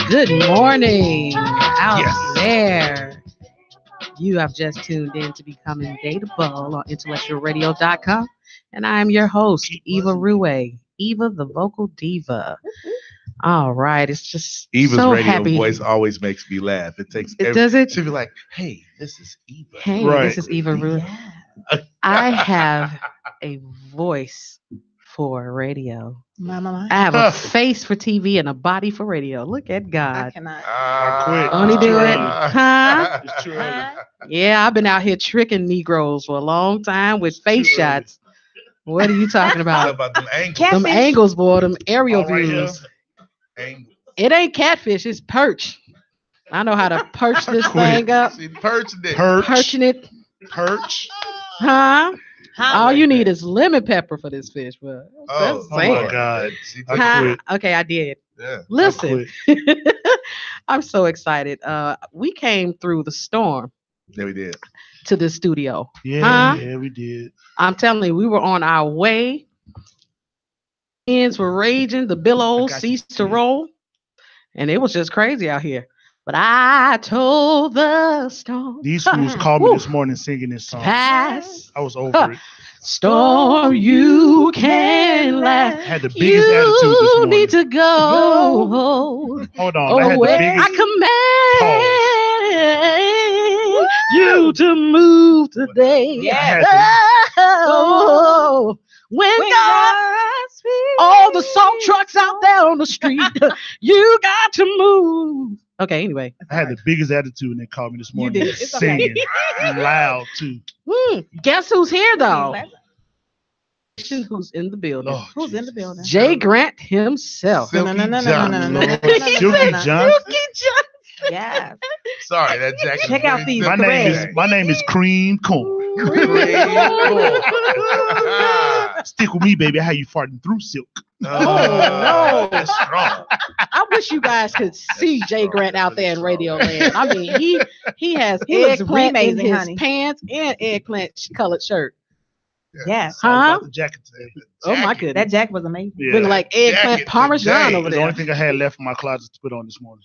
Good morning out there. You have just tuned in to Becoming Dateable on IntellectualRadio.com. And I am your host, Eva Rue, Eva the Vocal Diva. All right. It's just Eva's so radio happy. voice always makes me laugh. It takes Does it? to be like, hey, this is Eva. Hey, Right. this is Eva Rue. I have a voice for radio. I have a face for TV and a body for radio. Look at I God. cannot. Only do it. Huh? It's too early. Yeah, I've been out here tricking Negroes for a long time with face Too early. shots. What are you talking How about? about them angles? Them Catfish. angles, boy, them aerial All right views. Angles. It ain't catfish, it's perch. I know how to perch this thing up. See, perching it. Perching it. Perch. Huh? Huh? All you need is lemon pepper for this fish, but Oh, that's Oh saying. my God. See, I Huh? quit. Okay, I did. yeah. Listen, I'm so excited. We came through the storm Yeah, we did. to the studio. Yeah, Huh? yeah, we did. I'm telling you, we were on our way. Winds were raging, the billows I got you. ceased to roll, and it was just crazy out here. But I told the storm, These fools called me Woo. this morning singing this song. pass, I was over it. storm, you can laugh. Had the biggest attitude this You morning. need to go Hold on. I had the away. biggest. I command you to move today. I had the- Oh, when God all the salt trucks out there on the street, you got to move. Okay, anyway. I had the biggest attitude and they called me this morning did. It's okay. singing loud too. Guess who's here though? Who's in the building? Lord, Who's in the Jesus. building? Jay Grant himself. No, no, no, no, no, no, no, no, no, no. Silky John. Yes. Sorry, that jacket. Check out these My name is Cream Corn. Stick with me, baby. How you farting through silk? no. That's strong. I wish you guys could see Jay Grant out there in Radio Land. I mean, he has He looks eggplant in amazing, his honey. pants and eggplant colored shirt. Yes. Sorry Huh? about the jacket today. Oh my Jacket. goodness. That jacket was amazing. Yeah. Looking like eggplant Jacket parmesan today. over the only there. thing I had left in my closet to put on this morning.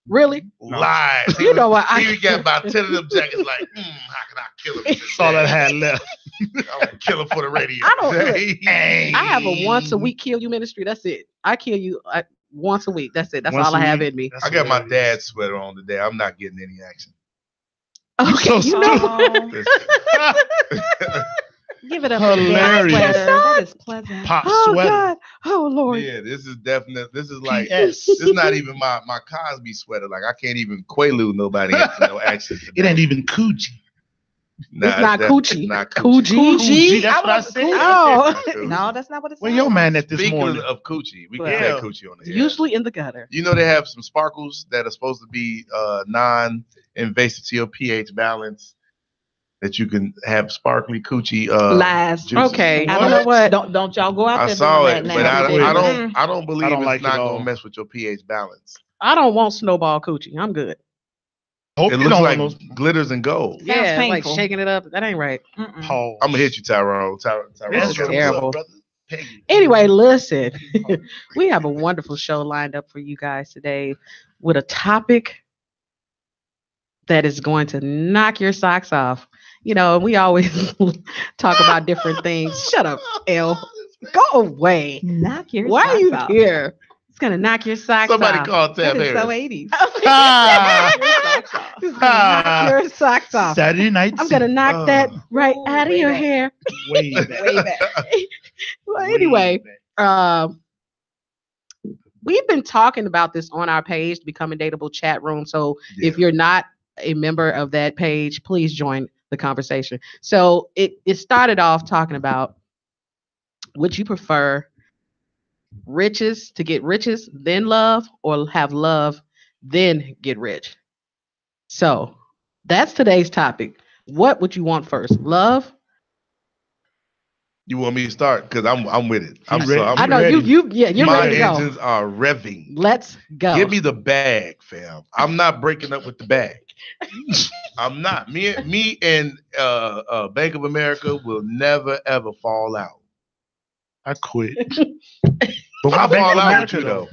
Really? Lies. You know what? He got about 10 of them jackets like, how can I kill him? That's all I had left. I'm going to kill him for the radio. I don't- Hey. I have a once a week kill you ministry. That's it. I kill you once a week. That's it. That's Once all a I have week? in me. That's I got my hilarious. dad's sweater on today. I'm not getting any action. Okay, so you know. Oh, Listen. give it up. Hilarious. Sweater. That is pleasant. Pop Oh sweater. God. Oh Lord. Yeah, this is definite. This is like, PS. this is not even my Cosby sweater. Like, I can't even quaalude nobody into no action. It ain't even coochie. Nah, It's not definitely coochie. not coochie. Coochie. That's what I said. Oh. No, that's not what it's Where your man at this Speaking morning? of coochie, we can Yeah. say coochie on the air. Usually in the gutter. You know they have some sparkles that are supposed to be non-invasive to your pH balance. That you can have sparkly coochie. Lies. juices. Okay. I You don't know what? Don't y'all go out I there saw doing it, that but now. I don't believe I don't it's like it not all. gonna mess with your pH balance. I don't want snowball coochie. I'm good. Hope It you looks don't like want those glitters and gold. Sounds Yeah, like painful. shaking it up. That ain't right. Mm-mm. Paul. I'm gonna hit you, Tyrone. Tyrone. This is Tyrone. terrible. brother? Peggy. Anyway, listen. We have a wonderful show lined up for you guys today with a topic that is going to knock your socks off. You know, we always talk about different things. Shut up, L. Go away. Knock your Why are you socks off. here? It's gonna knock your socks Somebody off. called That Tab is so Harris. 80s. Ah. Knock your socks off. It's gonna knock your socks off. Saturday night. I'm gonna knock that right Ooh, out of way your back. hair. way back. Way back. Well, Way anyway, back. we've been talking about this on our page, the Becoming Dateable chat room. So if Yeah. you're not a member of that page, please join the conversation. So it started off talking about, would you prefer riches to get riches, then love, or have love, then get rich? So that's today's topic. What would you want first? Love You want me to start? Because I'm with it. I'm ready. I know ready. you're My ready to go. engines are revving. Let's go. Give me the bag, fam. I'm not breaking up with the bag. I'm not. Me and Bank of America will never ever fall out. I quit. But why I Bank fall of out with America, you though.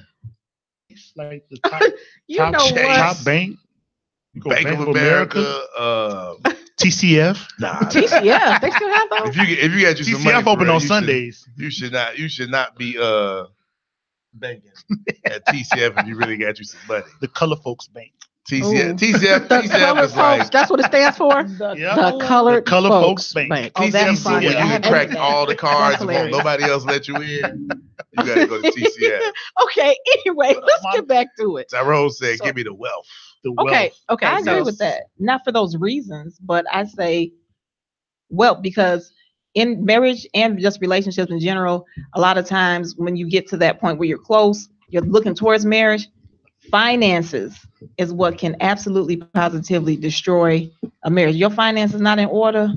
It's like the top, You top, know what? top bank. You go Bank of America. TCF. Nah. TCF, they still have those. If you got you some money, TCF open bro, on Sundays. You should not be banking at TCF if you really got you some money. The Color Folks Bank. TCF The colored is like folks. That's what it stands for. Yeah. The colored Color folks Folks Bank. Oh, that's TCF funny. when I you haven't attract heard that. all the cards That's and won't hilarious. nobody else let you in. You gotta go to TCF. Okay. Anyway, let's get back to it. Tyrone said, So- "Give me the wealth." The wealth. Okay. I agree So with that. Not for those reasons, but I say, well, because in marriage and just relationships in general, a lot of times when you get to that point where you're close, you're looking towards marriage, finances is what can absolutely positively destroy a marriage. Your finances not in order,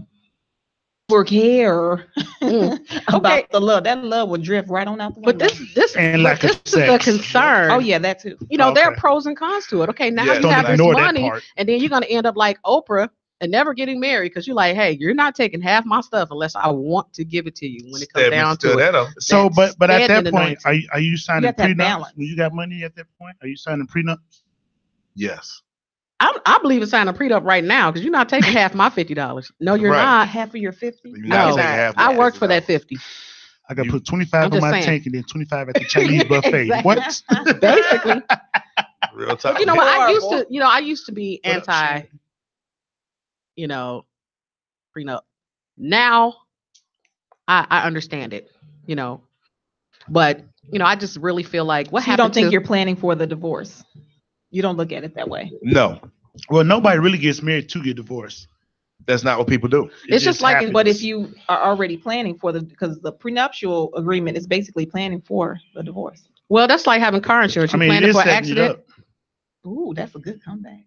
or care about the love. That love will drift right on out the window. But this And lack of is the sex. concern. Oh yeah, that too. You know, there are Okay. pros and cons to it. Okay, now Yes. you Don't have this ignore that money, part. and then you're gonna end up like Oprah and never getting married because you're like, hey, you're not taking half my stuff unless I want to give it to you when it comes down to it. So, That's but at that standing point, anointing. are you signing have to have prenups balance. when you got money at that point? Are you signing prenups? Yes. I believe in signing a prenup right now because you're not taking half my $50. No, you're Right. not. Half of your 50. You're No, not taking half I my worked for that $50. 50. I got to You- put 25 I'm in just my saying. tank and then 25 at the Chinese buffet. Exactly. What? Basically. Real talk. But you know what? Horrible. I used to be What up, anti, Shannon? prenup. Now I understand it, but I just really feel like what So you happened don't think to you're planning for the divorce? You don't look at it that way. No, Well, nobody really gets married to get divorced. that's not what people do. It It's just like happens. But if you are already planning for because the prenuptial agreement is basically planning for the divorce. well, that's like having car insurance. I You mean, it planning is for an setting it accident. up. Ooh, that's a good comeback.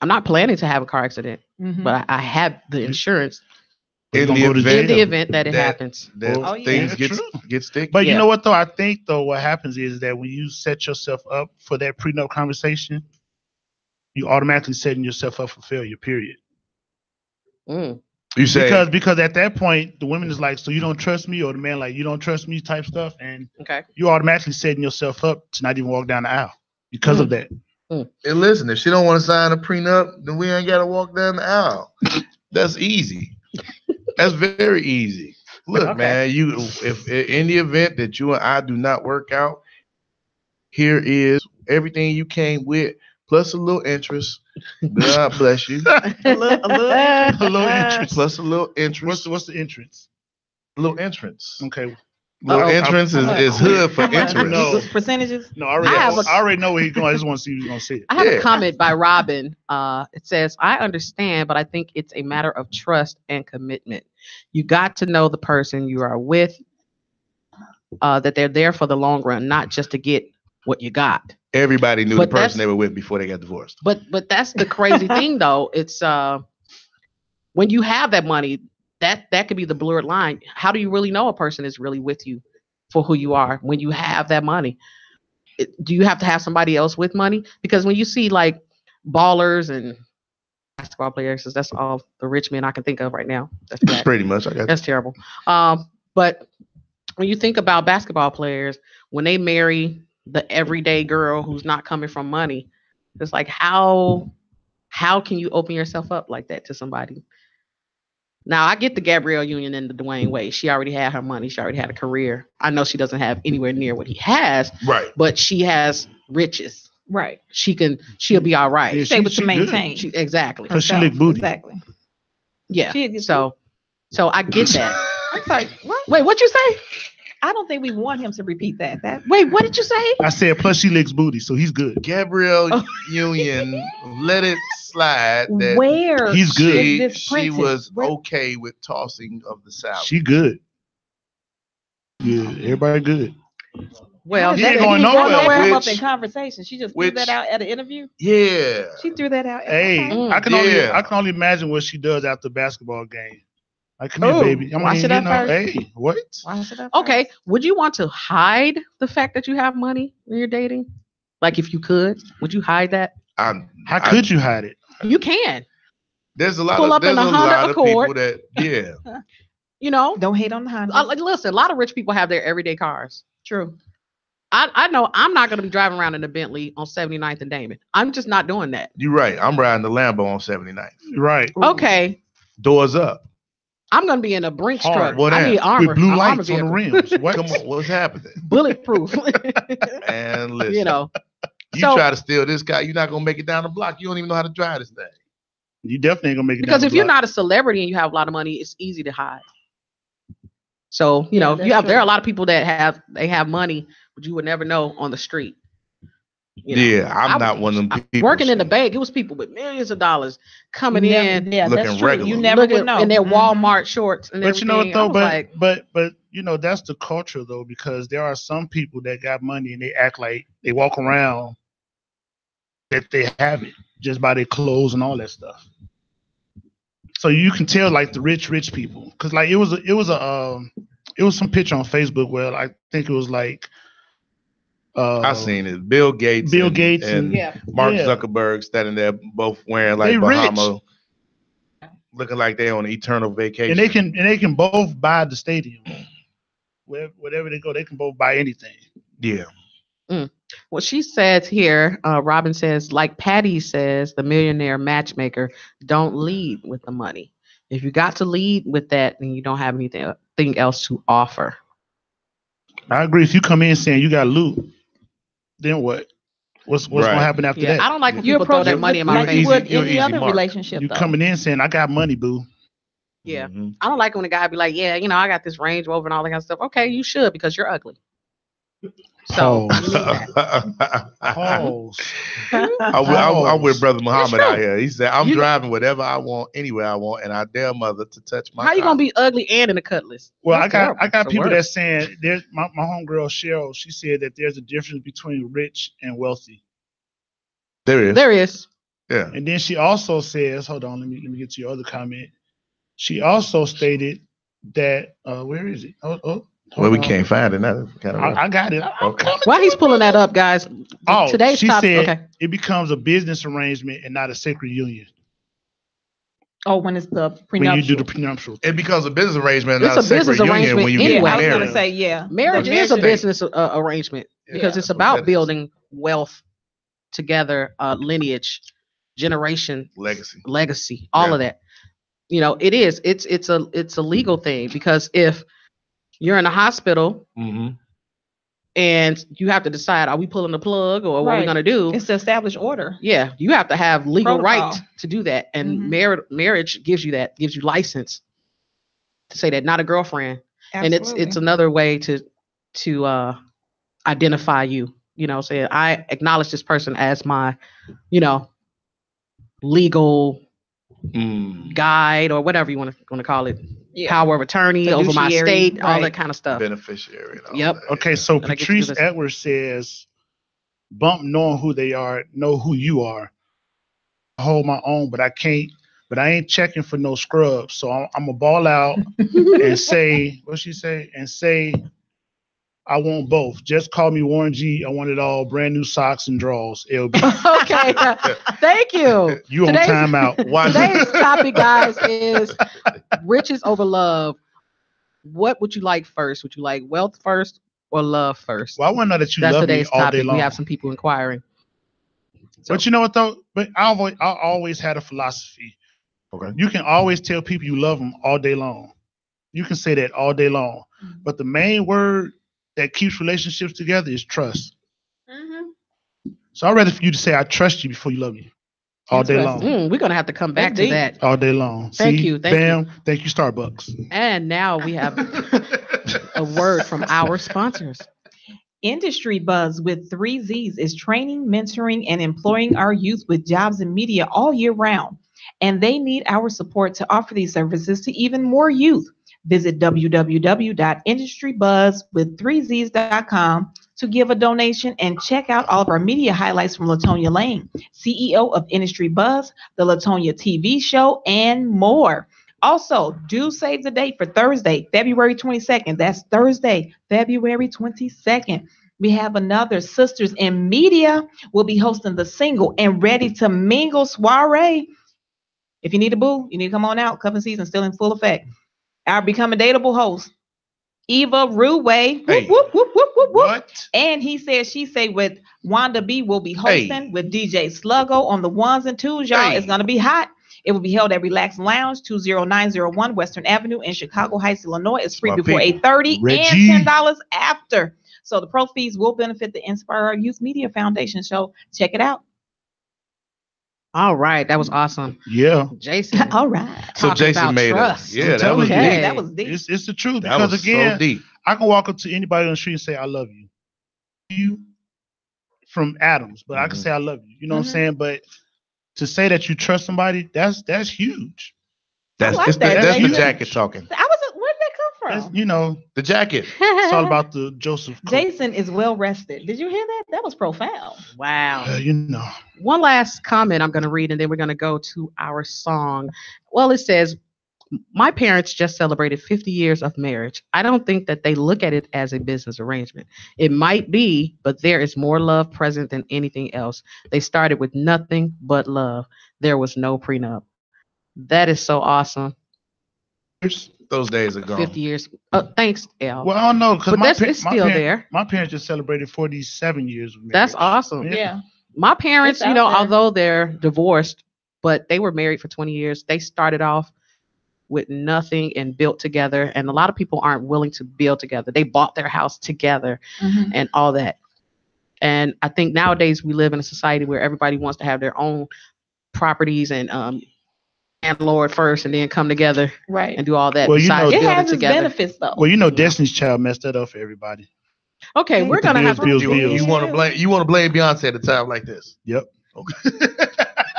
I'm not planning to have a car accident, Mhm. but I have the insurance But In you're the gonna go to event- in the jail. event that it That- happens. That Well, things yeah, get true. sticky. But Yeah. you know what, though? I think, though, what happens is that when you set yourself up for that prenup conversation, you automatically setting yourself up for failure, period. Mm. You say Because at that point, the women is like, so you don't trust me, or the man like, you don't trust me type stuff. And Okay. you automatically setting yourself up to not even walk down the aisle because of that. and listen, if she don't want to sign a prenup, then we ain't got to walk down the aisle. That's easy. That's very easy. Look, Okay. man, if in the event that you and I do not work out, here is everything you came with, plus a little interest. God bless you. A little interest. Plus a little interest. What's the entrance? A little entrance. Okay. Little Uh-oh. entrance is hood for How much? interest. No. Percentages? No, I have a- already know where he's going. I just want to see who's going to say it. I have Yeah. a comment by Robin. It says, I understand, but I think it's a matter of trust and commitment. You got to know the person you are with, that they're there for the long run, not just to get what you got. Everybody knew But the person that's- they were with before they got divorced. But that's the crazy thing, though. It's when you have that money, that could be the blurred line. How do you really know a person is really with you for who you are when you have that money? Do you have to have somebody else with money? Because when you see like ballers and basketball players, 'cause that's all the rich men I can think of right now. That's bad. Pretty much. I got That's terrible. But when you think about basketball players, when they marry the everyday girl who's not coming from money, it's like how can you open yourself up like that to somebody? Now I get the Gabrielle Union and the Dwayne Wade. She already had her money. She already had a career. I know she doesn't have anywhere near what he has, right. but she has riches. Right. She'll be all right. Yeah, She's able to good. maintain. Exactly. Because she herself. lick booty. Exactly. Yeah. She gets- So I get that. I'm sorry. What? Wait, what'd you say? I don't think we want him to repeat that. Wait, what did you say? I said, plus she licks booty, so he's good. Gabrielle Oh. Union let it slide that Where He's good. she, is this she printed? was Where- okay with tossing of the salad. She good. Yeah, everybody good. Well, He That- ain't going he brought nowhere. that up Which- in conversation. She just which- threw that out at an interview. yeah. She threw that out. Hey, Okay. Mm. I can Yeah. only imagine what she does after a basketball game. Like, come here, baby. I watch mean, it up first. hey, what? Watch it up Okay, first. would you want to hide the fact that you have money when you're dating? Like, if you could, would you hide that? How could you hide it? You can. There's a lot Pull of up in there's a a Honda lot of Accord. people that You know, Don't hate on the Honda. listen. A lot of rich people have their everyday cars. True. I know I'm not going to be driving around in a Bentley on 79th and Damon. I'm just not doing that. You're right. I'm riding the Lambo on 79th. Right. Okay, Doors up. I'm going to be in a Brinks Hard. truck. What I that? need armor. With blue an armor lights on the vehicle. rims. What? Come on, what's happening? Bulletproof. And listen, You know. you So- try to steal this guy, you're not gonna make it down the block. You don't even know how to drive this thing. You definitely ain't gonna make it Because down if the you're block. not a celebrity and you have a lot of money, it's easy to hide. So you Yeah, know, that's you have there are a true. lot of people that have money, but you would never know on the street. You know? Yeah, I'm I- not one of them people. Working in the so- bank, it was people with millions of dollars coming Never- in, yeah, looking that's true. regular. You never looking would know. in their Mhm. Walmart shorts and But you everything. know what I though, was like, but you know that's the culture though, because there are some people that got money and they act like they walk around that they have it just by their clothes and all that stuff. So you can tell like the rich people, because like it was some picture on Facebook where I think it was like I seen it. Bill Gates, Bill Gates and yeah, Mark Yeah. Zuckerberg standing there, both wearing like They rich. Bahama, looking like they on an eternal vacation. and they can both buy the stadium. Wherever they go, they can both buy anything. Yeah, Well, she says here, Robin says, like Patty says, the millionaire matchmaker, don't lead with the money. If you got to lead with that, then you don't have anything else to offer. I agree. If you come in saying you got loot, then what? What's Right. gonna happen after Yeah, that? I don't like when You people throw approach that it money in my like face. you would You're any easy other mark. relationship. You though. coming in saying I got money, boo. Yeah. Mhm. I don't like when a guy be like, yeah, you know, I got this Range Rover and all that kind of stuff. Okay, you should because you're ugly. So Pause. you need that. Pause. I'm with Brother Muhammad out true. here. He said, I'm You- driving whatever I want, anywhere I want, and I dare mother to touch my how you car. gonna be ugly and in a cutlass? Well, That's I terrible. got It's the people worst. that saying there's my homegirl Cheryl. She said that there's a difference between rich and wealthy. There is. There is. Yeah. And then she also says, hold on, let me get to your other comment. She also stated that where is it? Well, we hold on. can't find it now. Kind of I got it. I'm Okay. coming While to he's it, pulling that brother. up, guys, Oh, today's she topic. said Okay. it becomes a business arrangement and not a sacred union Oh, when it's the when you prenuptial. do the prenuptial. It becomes a business arrangement, It's not a a business sacred union arrangement when you anyway. get Yeah, I was married. gonna say yeah. Marriage The is a thing. business arrangement because Yeah, it's that's what about that is. building wealth together, lineage, generation, Legacy. all Yeah. of that. You know, it is. It's a legal thing because if you're in a hospital Mm-hmm. and you have to decide, are we pulling the plug or what are we Right. gonna do? It's the established order. Yeah, you have to have legal Protocol. right to do that, and Mhm. marriage gives you that, gives you license to say that, not a girlfriend. And it's Absolutely. another way to identify you. You know, say I acknowledge this person as my, you know, legal guide or whatever you want to call it, Yeah. power of attorney over my Fiduciary, state, all right. that kind of stuff. Beneficiary. And all Yep. that. Okay, so But I get to do Patrice this. Edwards says, "Bump knowing who they are, know who you are. I hold my own, but I can't. But I ain't checking for no scrubs. So I'm gonna ball out and say what she say and say I want both. Just call me Warren G. I want it all. Brand new socks and drawers. LB. Okay, thank you. You on Today's- timeout? Why- Today's topic, guys, is riches over love. What would you like first? Would you like wealth first or love first? Well, I want to know that you That's love me today's all day topic. long. We have some people inquiring. But you know what though? But I always had a philosophy. Okay. You can always tell people you love them all day long. You can say that all day long. But the main word that keeps relationships together is trust. So I'd rather for you to say I trust you before you love me all day long. We're gonna have to come back That's to deep. that. All day long. Thank See? you, thank you. Bam. Thank you, Starbucks. And now we have a word from our sponsors. Industry Buzz with 3 Z's is training, mentoring, and employing our youth with jobs in media all year round. And they need our support to offer these services to even more youth. Visit www.industrybuzz3z's.com to give a donation and check out all of our media highlights from LaTonya Lane, CEO of Industry Buzz, the LaTonya TV show, and more. Also, do save the date for Thursday, February 22nd. That's Thursday, February 22nd. We have another Sisters in Media will be hosting the Single and Ready to Mingle soiree. If you need a boo, you need to come on out. Cuffing season still in full effect. Our Become a Dateable host, Eva Ruway. Hey. Whoop, whoop, whoop, whoop, whoop. What? And He Said, She Say with Wanda B will be hosting with DJ Sluggo on the ones and twos. Y'all, it's going to be hot. It will be held at Relax Lounge, 20901 Western Avenue in Chicago Heights, Illinois. It's free before 8:30 and $10 after. So the pro fees will benefit the Inspire Our Youth Media Foundation. So check it out. All right, that was awesome. Yeah. Jason. All right. So Jason made trust. it. Yeah, that was Okay, deep. that was deep. It's the truth. That Because was again, so deep. I can walk up to anybody on the street and say, I love you. You from Adams, but I can say I love you. You know what I'm saying? But to say that you trust somebody, that's huge. That's like that. that's the huge. jacket talking. Where did that come That's, from? you know, The jacket. it's all about the Joseph Cook. Jason is well rested. Did you hear that? That was profound. Wow. You know. One last comment I'm going to read, and then we're going to go to our song. Well, it says, my parents just celebrated 50 years of marriage. I don't think that they look at it as a business arrangement. It might be, but there is more love present than anything else. They started with nothing but love. There was no prenup. That is so awesome. Those days are gone. 50 years. Thanks, Elle. Well, I don't know, because But it's still there. My parents just celebrated 47 years of marriage. That's awesome. Yeah. My parents, It's you out know, there. although they're divorced, but they were married for 20 years. They started off with nothing and built together. And a lot of people aren't willing to build together. They bought their house together and all that. And I think nowadays we live in a society where everybody wants to have their own properties and landlord first and then come together Right. and do all that. Well, you besides know, It building has its together. benefits, though. Well, you know, Destiny's Child messed that up for everybody. Okay, we're the gonna have bills, to. bills. You want to blame Beyonce at a time like this? Yep. Okay.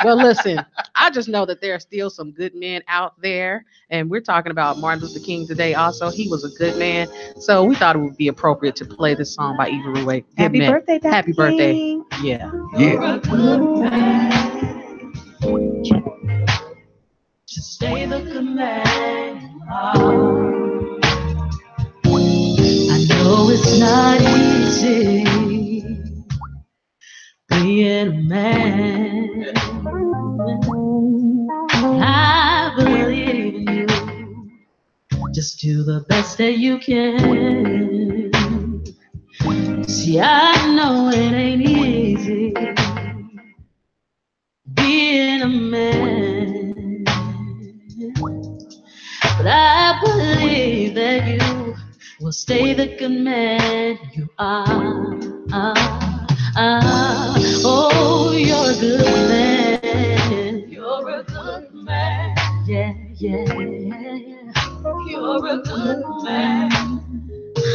Well, listen, I just know that there are still some good men out there, and we're talking about Martin Luther King today. Also, he was a good man, so we thought it would be appropriate to play this song by Eva Ruway. Good Happy man. birthday, Dr. Happy birthday. King. Yeah. Yeah. Just stay the good man you are. I know it's not easy being a man. I believe in you. Just do the best that you can. See, I know it ain't easy being a man, but I believe that you will stay the good man you are. Oh, you're a good man. You're a good man. Yeah, yeah. You're a good man.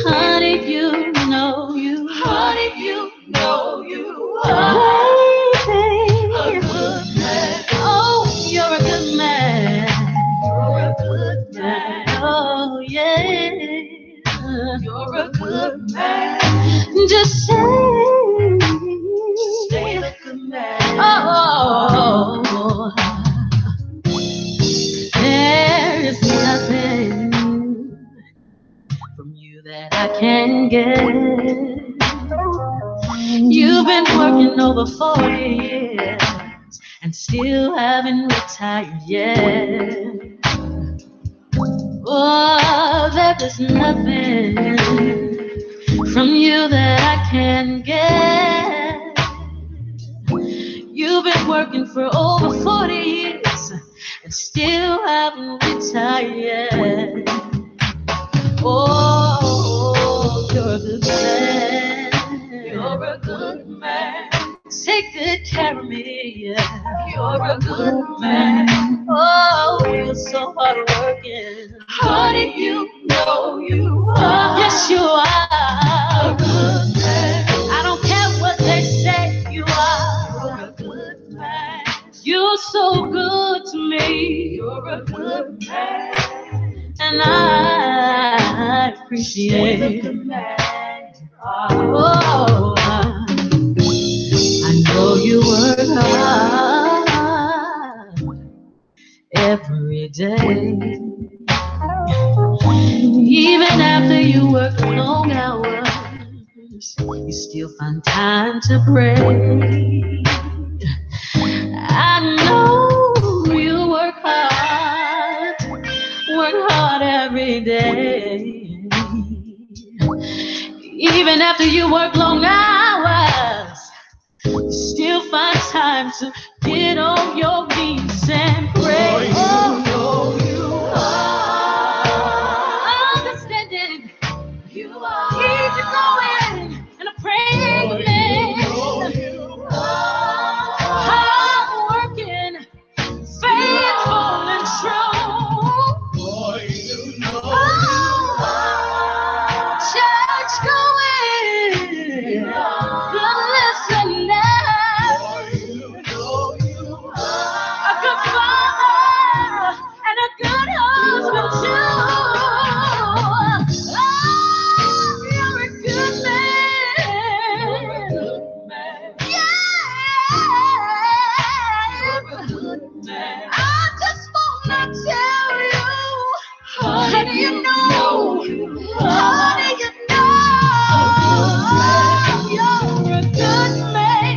Honey, you know you. Honey, you know you are. A good man. Oh, you're a good man. You're a good man. Oh, yeah. You're a good man. Just stay a good man. Oh, there is nothing from you that I can get. You've been working over 40 years and still haven't retired yet. Oh, there is nothing from you that I can get. You've been working for over 40 years and still haven't retired yet. Oh, you're a good man. You're a good man. Take good care of me. Yeah. You're a good man. Oh, you're so hardworking. Honey, you know you are. Yes, you are. A good man. I don't care what they say. You are. You're a good man. You're so good to me. You're a good man. And I appreciate the man you are. Oh, I know you work hard every day. Even after you work long hours, you still find time to pray. I know you work hard every day. Even after you work long hours, you still find time to get on your knees and pray. Oh, you are understanding. You are. Keep you going and a praying man. Hard working, faithful and true. Church going, good listener, a good father and a good husband too. Oh, you're a good man. Yeah. I just wanna tell you, honey, you know, honey, you know, you're a good man.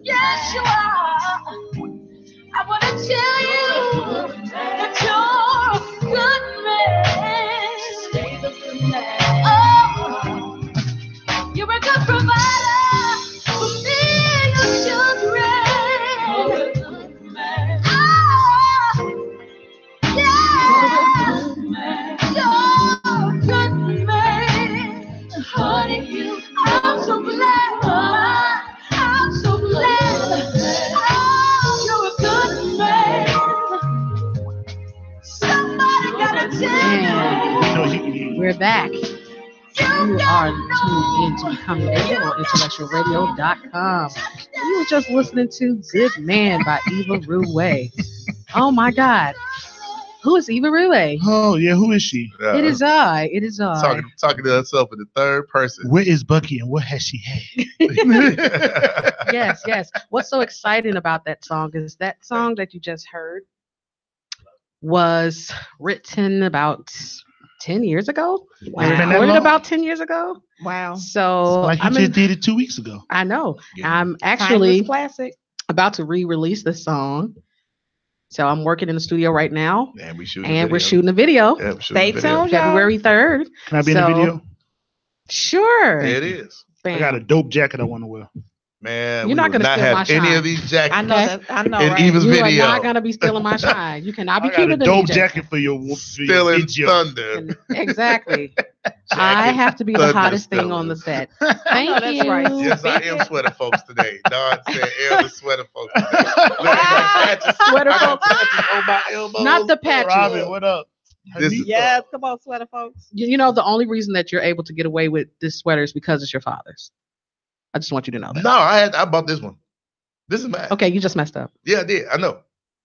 Yes, you are. I wanna tell you that you're a good man. Stay the good man. Oh, you're a good provider for me and your children. You're a good man. Oh, yeah. You're a good man. Honey, I'm so glad. I'm so glad. Oh, you're a good man. Somebody gotta tell me. We're back. You are tuned into Becoming Able on IntellectualRadio.com. You were just listening to Good Man by Eva Rue. Oh my God. Who is Eva Rue? Oh, yeah, who is she? It is I. It is I. Talking to herself in the third person. Where is Bucky and what has she had? Yes, yes. What's so exciting about that song is that song that you just heard was written about 10 years ago. Wow. Been that Recorded long? about 10 years ago. Wow. So Like you just did it 2 weeks ago. I know. Yeah. I'm actually Timeless classic. about to re-release the song. So I'm working in the studio right now. And we're shooting A video. Yeah, we're shooting Stay a video. tuned, y'all. February 3rd. Can I be in the video? Sure. Yeah, it is. Bam. I got a dope jacket I want to wear. Man, You're we not will gonna not steal my have any shine. of these jackets I know that. I know, in right? Eva's You video. are not going to be stealing my shine. You cannot be I got a keeping the dope DJ. jacket for your Stealing video. thunder. Exactly. I have to be the Thunder hottest thing stealers. on the set. I Thank know that's you. right. Yes, I am sweater folks today. Don said, "L the sweater folks today." Look, I got patches. Sweater I got folks. patches on my elbows. Not the patches. Robin, what up? This is Yes, come on, sweater folks. You know, the only reason that you're able to get away with this sweater is because it's your father's. I just want you to know that. No, I bought this one. This is mine. Okay, you just messed up. Yeah, I did. I know.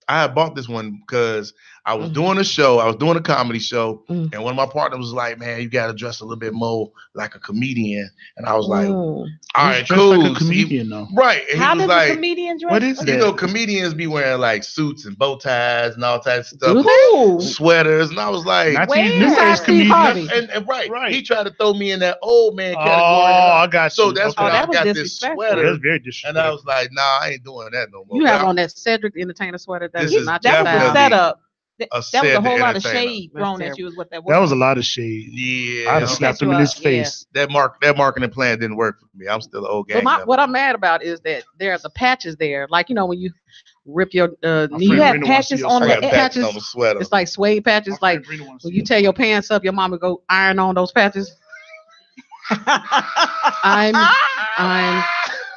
I had bought this one because I was Mhm. doing a show. I was doing a comedy show, Mhm. and one of my partners was like, "Man, you got to dress a little bit more like a comedian." And I was like, "All right, He's dressed cool." like a comedian, though. Right. And How he was does a like, comedian dress? What is you that? know, comedians be wearing like suits and bow ties and all types of stuff, Do they? sweaters, and I was like, Not Where? these new age Besides Steve comedians. Harvey. and right, Right. he tried to throw me in that old man Oh, category. I got So you. that's Okay. when Oh, I that was got this disrespectful. Yeah, sweater, that's very and disrespectful. I was like, "Nah, I ain't doing that no more." You But have I'm- on that Cedric the Entertainer sweater. That This is is not your That was style. a setup. That a was Ced a the whole lot of Entertainer. shade That's thrown at terrible. you. Is what that was. That was a lot of shade. Yeah, I'd have I'm- slapped him you in his up, face. that marketing plan didn't work for me. I'm still an old gang. But what I'm mad about is that there are the patches there. Like, you know, when you rip your My knee, You friend had Rena wants to patches see on I your got the sweater. patches on the sweater. it's like suede patches. My Like friend Rena wants to when see you your tear your pants up, your mama go iron on those patches.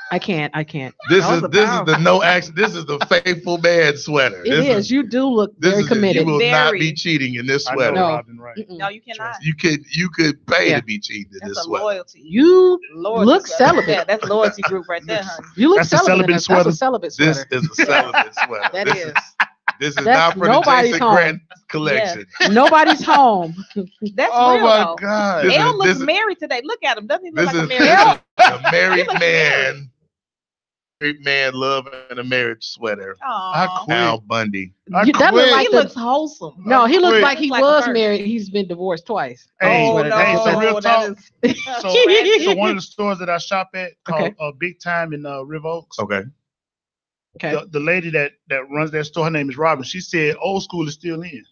I can't. This That is was a this is powerful- the no action. This is the faithful man sweater. It This is. You do look This very is it. committed. You will not Very. be cheating in this I know, sweater. No. Robin, right. Mm-mm. No, you cannot. You could pay Yeah. to be cheating in That's this a sweater. loyalty. You Loyalty look sweater. celibate. Yeah, that's loyalty group right there, honey. You look That's a celibate. celibate sweater. That's a celibate This sweater. is a celibate sweater. That this is. This is That's not for the nobody's Jason home. Grant collection. Nobody's home. That's Oh real my though. God. Oh, This Elle is- looks this is- married today. Look at him. Doesn't he look This like a is married man? a married looks man married man love in a marriage sweater. I Aw. quit. Al Bundy. I That look quit. like He looks wholesome. No, he looked Wait. like he Looks like a was virgin. married. He's been divorced twice. Hey, Oh Swear to no, God. so real talk. that is So tragic. one of the stores that I shop at called Okay. Big Time in River Oaks. Okay. Okay. The lady that runs that store, her name is Robin. She said old school is still in.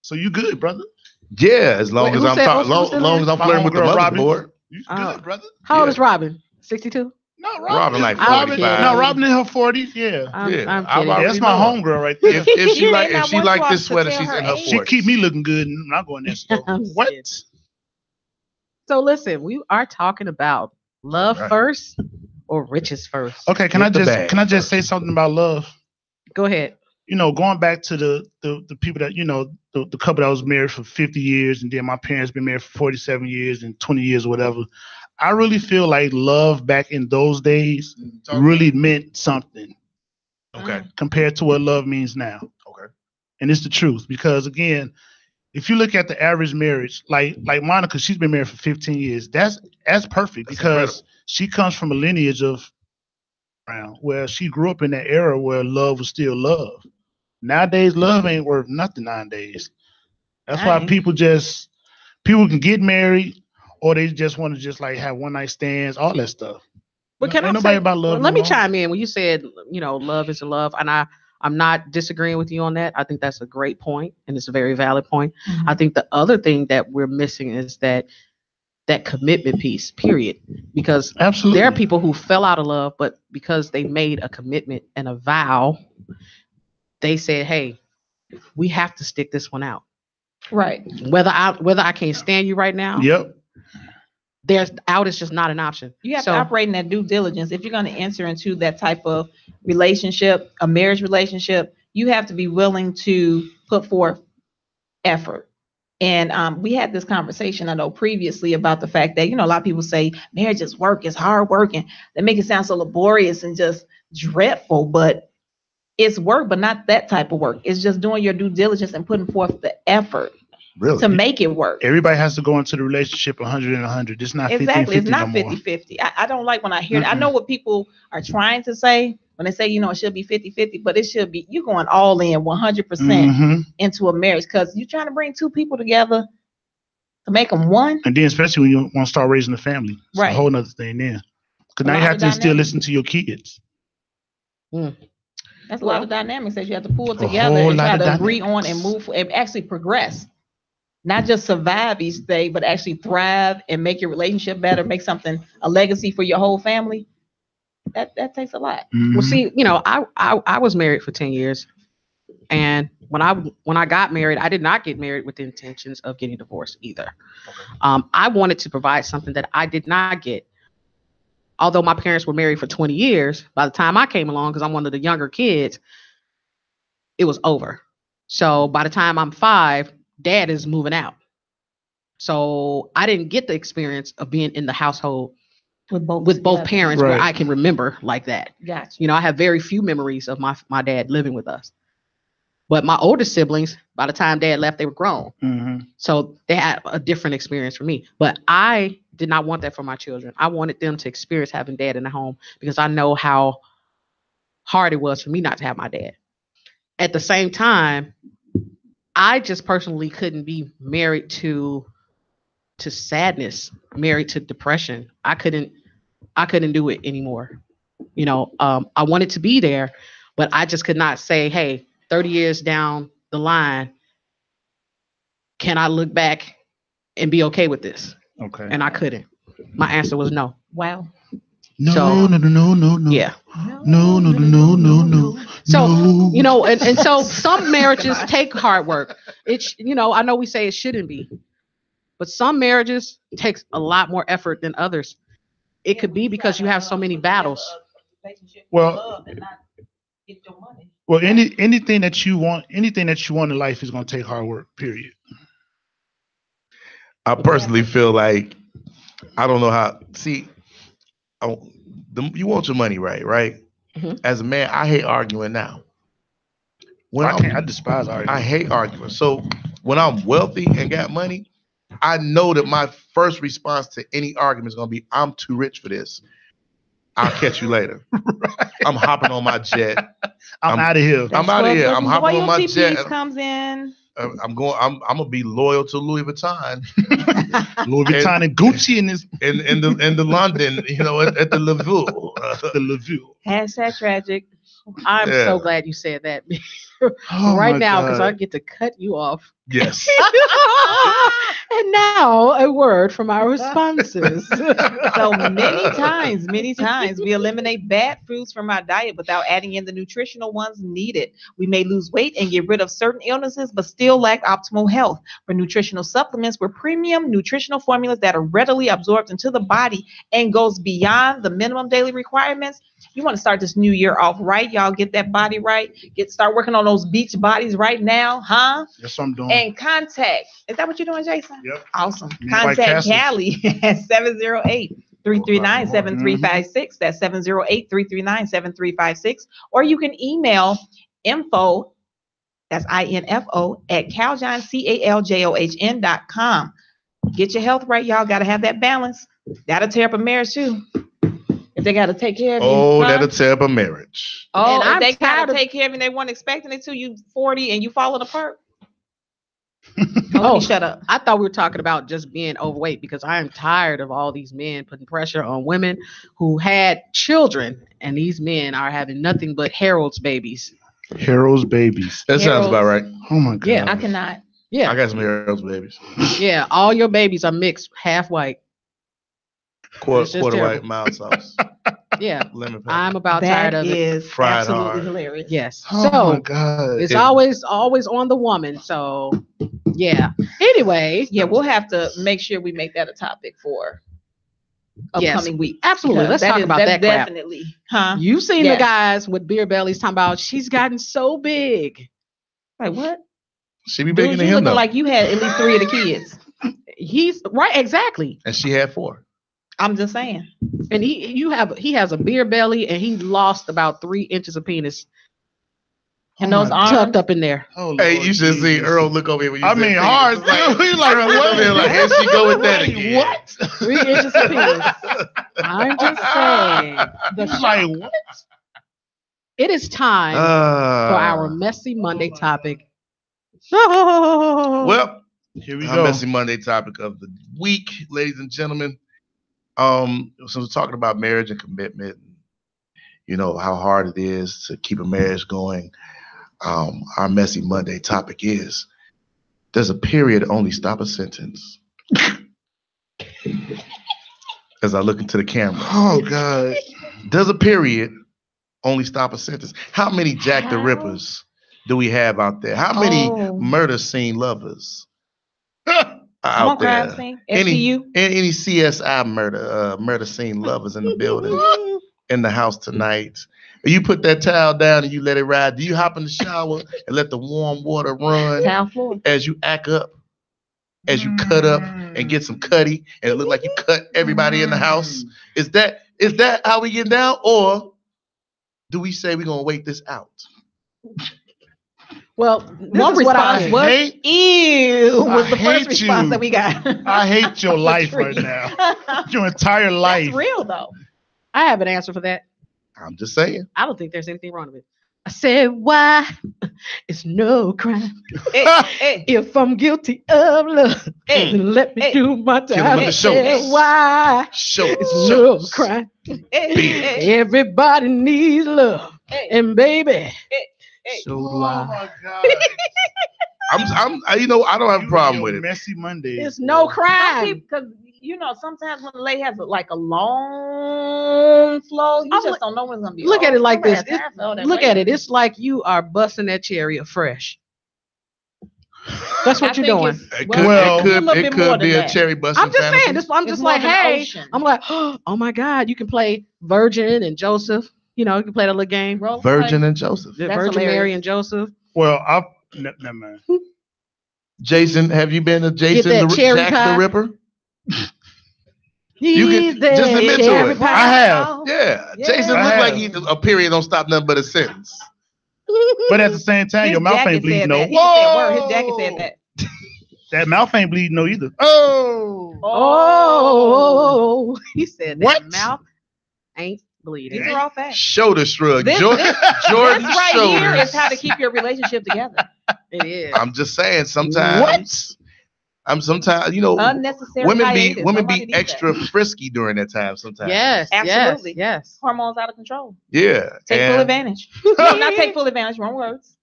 So you good, brother? Yeah, as long Wait, as who I'm said talking, old school still long in? as I'm My flirting with the homegirl, mother Robin. board. You Oh. good, brother? How old Yeah. is Robin? 62? No, Robin like Robin, 45. no, Robin in her 40s. Yeah. I'm Yeah, kidding. already That's my know. homegirl right there. If she You like may if not she want like you this to sweater, tell she's her in her age. She 40s. keep me looking good when I go in that store. I'm just What? kidding. So listen, we are talking about love Right. first or riches first. Okay, Get the bag can I just first. say something about love? Go ahead. You know, going back to the people that, you know, the couple that was married for 50 years and then my parents been married for 47 years and 20 years or whatever. I really feel like love back in those days really meant something Okay. compared to what love means now. Okay. And it's the truth because again, if you look at the average marriage, like Monica, she's been married for 15 years. That's perfect That's because incredible. she comes from a lineage of where she grew up in that era where love was still love. Nowadays, love ain't worth nothing nowadays. That's why Dang. people can get married or they just want to just like have one night stands, all that stuff. But can Ain't I nobody say, about love let no me more. chime in when you said, love is love. And I'm not disagreeing with you on that. I think that's a great point and it's a very valid point. I think the other thing that we're missing is that commitment piece, period. Because Absolutely. there are people who fell out of love, but because they made a commitment and a vow, they said, hey, we have to stick this one out. Right. Whether I can't stand you right now, Yep. there's out is just not an option. You have So- to operate in that due diligence. If you're going to enter into that type of relationship, a marriage relationship, you have to be willing to put forth effort. And we had this conversation, I know, previously about the fact that, a lot of people say marriage is work, it's hard work, and they make it sound so laborious and just dreadful, but it's work, but not that type of work. It's just doing your due diligence and putting forth the effort Really? to make it work. Everybody has to go into the relationship 100 and 100. It's not 50 Exactly. It's 50 not no more. 50-50. I don't like when I hear it. I know what people are trying to say when they say, it should be 50-50, but it should be, you're going all in 100% Mhm. into a marriage because you're trying to bring two people together to make them one. And then especially when you want to start raising a family. It's Right. a whole nother thing then. Because A now you lot have of to still dynamics. listen to your kids. That's a lot of dynamics that you have to pull A together whole and lot try of to agree dynamics. on and move and actually progress. Not just survive each day, but actually thrive and make your relationship better, make something a legacy for your whole family. That takes a lot. Mhm. Well, see, I was married for 10 years. And when I got married, I did not get married with the intentions of getting divorced either. I wanted to provide something that I did not get. Although my parents were married for 20 years, by the time I came along, because I'm one of the younger kids, it was over. So by the time I'm 5, dad is moving out. So I didn't get the experience of being in the household With both together. parents where Right. I can remember like that. Gotcha. I have very few memories of my dad living with us. But my older siblings, by the time dad left, they were grown. Mhm. So they had a different experience for me. But I did not want that for my children. I wanted them to experience having dad in the home because I know how hard it was for me not to have my dad. At the same time, I just personally couldn't be married to sadness, married to depression. I couldn't do it anymore. I wanted to be there, but I just could not say, hey, 30 years down the line, can I look back and be okay with this? Okay. And I couldn't. My answer was no. Wow. No, So- no. Yeah. No. So, No. and so some marriages take hard work. It's, I know we say it shouldn't be, but some marriages takes a lot more effort than others. It could be because you have so many battles. Well, anything that you want in life is going to take hard work, period. I personally feel like I don't know how. See, you want your money right? Mhm. As a man, I hate arguing now. I despise arguing. I hate arguing. So when I'm wealthy and got money, I know that my first response to any argument is going to be, I'm too rich for this. I'll catch you later. I'm hopping on my jet. I'm out of here. I'm out of here. I'm hopping on my Loyalty jet. piece comes in. I'm gonna be loyal to Louis Vuitton. Louis Vuitton and Gucci in this in the London, at the Lavue. the Lavue. Hashtag tragic. I'm Yeah. so glad you said that Oh right my now because I God. get to cut you off. Yes. And now a word from our sponsors. So many times, we eliminate bad foods from our diet without adding in the nutritional ones needed. We may lose weight and get rid of certain illnesses, but still lack optimal health. For nutritional supplements, we're premium nutritional formulas that are readily absorbed into the body and goes beyond the minimum daily requirements. You want to start this new year off right, y'all. Get that body right. Start working on those beach bodies right now, huh? That's what I'm doing. And contact. Is that what you're doing, Jason? Yep. Awesome. Me and White Contact Castles. Callie at 708-339-7356. That's 708-339-7356. Or you can email info, that's INFO, at caljohn.com. Get your health right, y'all. Got to have that balance. That'll tear up a marriage, too. If they got to take care of you. Oh, huh? that'll tear up a marriage. Oh, And if I'm they got tired to of- take care of you and they weren't expecting it to, you 40 and you falling apart. Oh, Shut up. I thought we were talking about just being overweight because I am tired of all these men putting pressure on women who had children, and these men are having nothing but Harold's babies. Heroes babies. That sounds about right. Oh my God. Yeah. I cannot. Yeah, I got some Harold's babies. yeah. All your babies are mixed, half white. It's just Quarter terrible. white, mild sauce, Yeah, lemon pepper. I'm about That tired of it. is Fried absolutely hard. hilarious. Yes. Oh my So God. it's always on the woman. So yeah. Anyway, Yeah, we'll have to make sure we make that a topic for Yes, upcoming week. absolutely. Because Let's talk about that crap. definitely. Huh? You've seen Yes. the guys with beer bellies talking about she's gotten so big. Like what? She be Dude, bigger you than him looking though, like you had at least 3 of the kids. He's right, exactly. and she had 4. I'm just saying. And he has a beer belly, and he lost about 3 inches of penis And Oh those my arms. tucked up in there. Oh, Hey, Lord you should see Jesus. Earl look over here when you I said mean, penis. hard It's like, too. He's like, Earl look over here like, here she go with that Wait, again. what? 3 inches of penis. I'm just saying. He's like, what? It is time for our Messy Monday my topic. Well, Here we our go. Messy Monday topic of the week, ladies and gentlemen. So we're talking about marriage and commitment, how hard it is to keep a marriage going. Our Messy Monday topic is, does a period only stop a sentence? As I look into the camera, Oh God. does a period only stop a sentence? How many Jack the How? Rippers do we have out there? How many Oh. murder scene lovers are Come out on, crime there? scene. Any SCU. CSI murder scene lovers in the building, in the house tonight? You put that towel down and you let it ride. Do you hop in the shower and let the warm water run Towel floor. as you act up, as you cut up and get some cutty, and it look like you cut everybody in the house? Is that how we get down, or do we say we're gonna wait this out? Well, One this is what I response was, hate- ew, was I the first hate response you. that we got. I hate your life right Tree. now. Your entire life. That's real though. I have an answer for that. I'm just saying. I don't think there's anything wrong with it. I said, why? It's no crime. Hey, hey, If I'm guilty of love, Hey, then let me hey. do my Give time. him the I show. said, why? Show It's no crime. hey, hey, Everybody needs love. hey, And baby, hey. so do Oh I. my God. I don't have a problem with it. Messy Monday. It's no crime. Because sometimes when the lady has like a long flow, you I'm just look- don't know when it's gonna be. Look at it like this. Look at it. it. It's like you are busting that cherry afresh. That's what you're doing. It Well, could, well, it could, a little it bit could more be than a that. cherry busting I'm just fantasy. saying. I'm It's just more like, than the hey. ocean. I'm like, oh my God, you can play Virgin and Joseph. You can play that little game. Role Virgin play. and Joseph. The That's Virgin Mary hilarious. and Joseph. Well, never mind. Jason, have you been to Jason that the cherry Jack pie. the Ripper? He's just there, admit to cherry it. pie. I have. Yeah, Yeah. Jason I looked like have. a period don't stop nothing but a sentence. But at the same time, His your mouth jacket ain't bleeding said no. that. He said word. His jacket said that. That mouth ain't bleeding no either. Oh. Oh, he said that What? mouth ain't bleeding. These are all facts. Shoulder shrug. This Jordan right shoulders. here is how to keep your relationship together. It is. I'm just saying. Sometimes. Sometimes Unnecessary women hiatus. be Nobody needs extra that. frisky during that time. Sometimes. Yes. Absolutely. Yes. Hormones out of control. Yeah. Take full advantage. No, not take full advantage. Wrong words.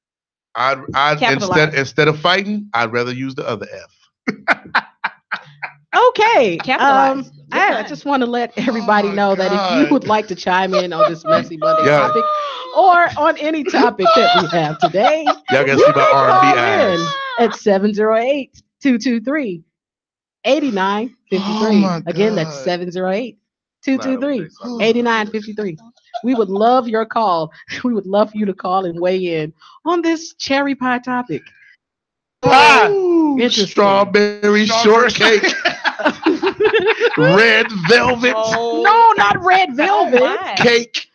I'd Capitalize. instead of fighting, I'd rather use the other F. Okay. Capitalize. I just want to let everybody know that if God. you would like to chime in on this Messy Monday Yeah. topic or on any topic that we have today, Y'all can you see my can R&B call eyes. in at 708-223-8953. Oh my Again, that's God. 708-223-8953. We would love your call. We would love for you to call and weigh in on this cherry pie topic. Interesting. Strawberry shortcake. Red velvet. No, not red velvet. my. Cake.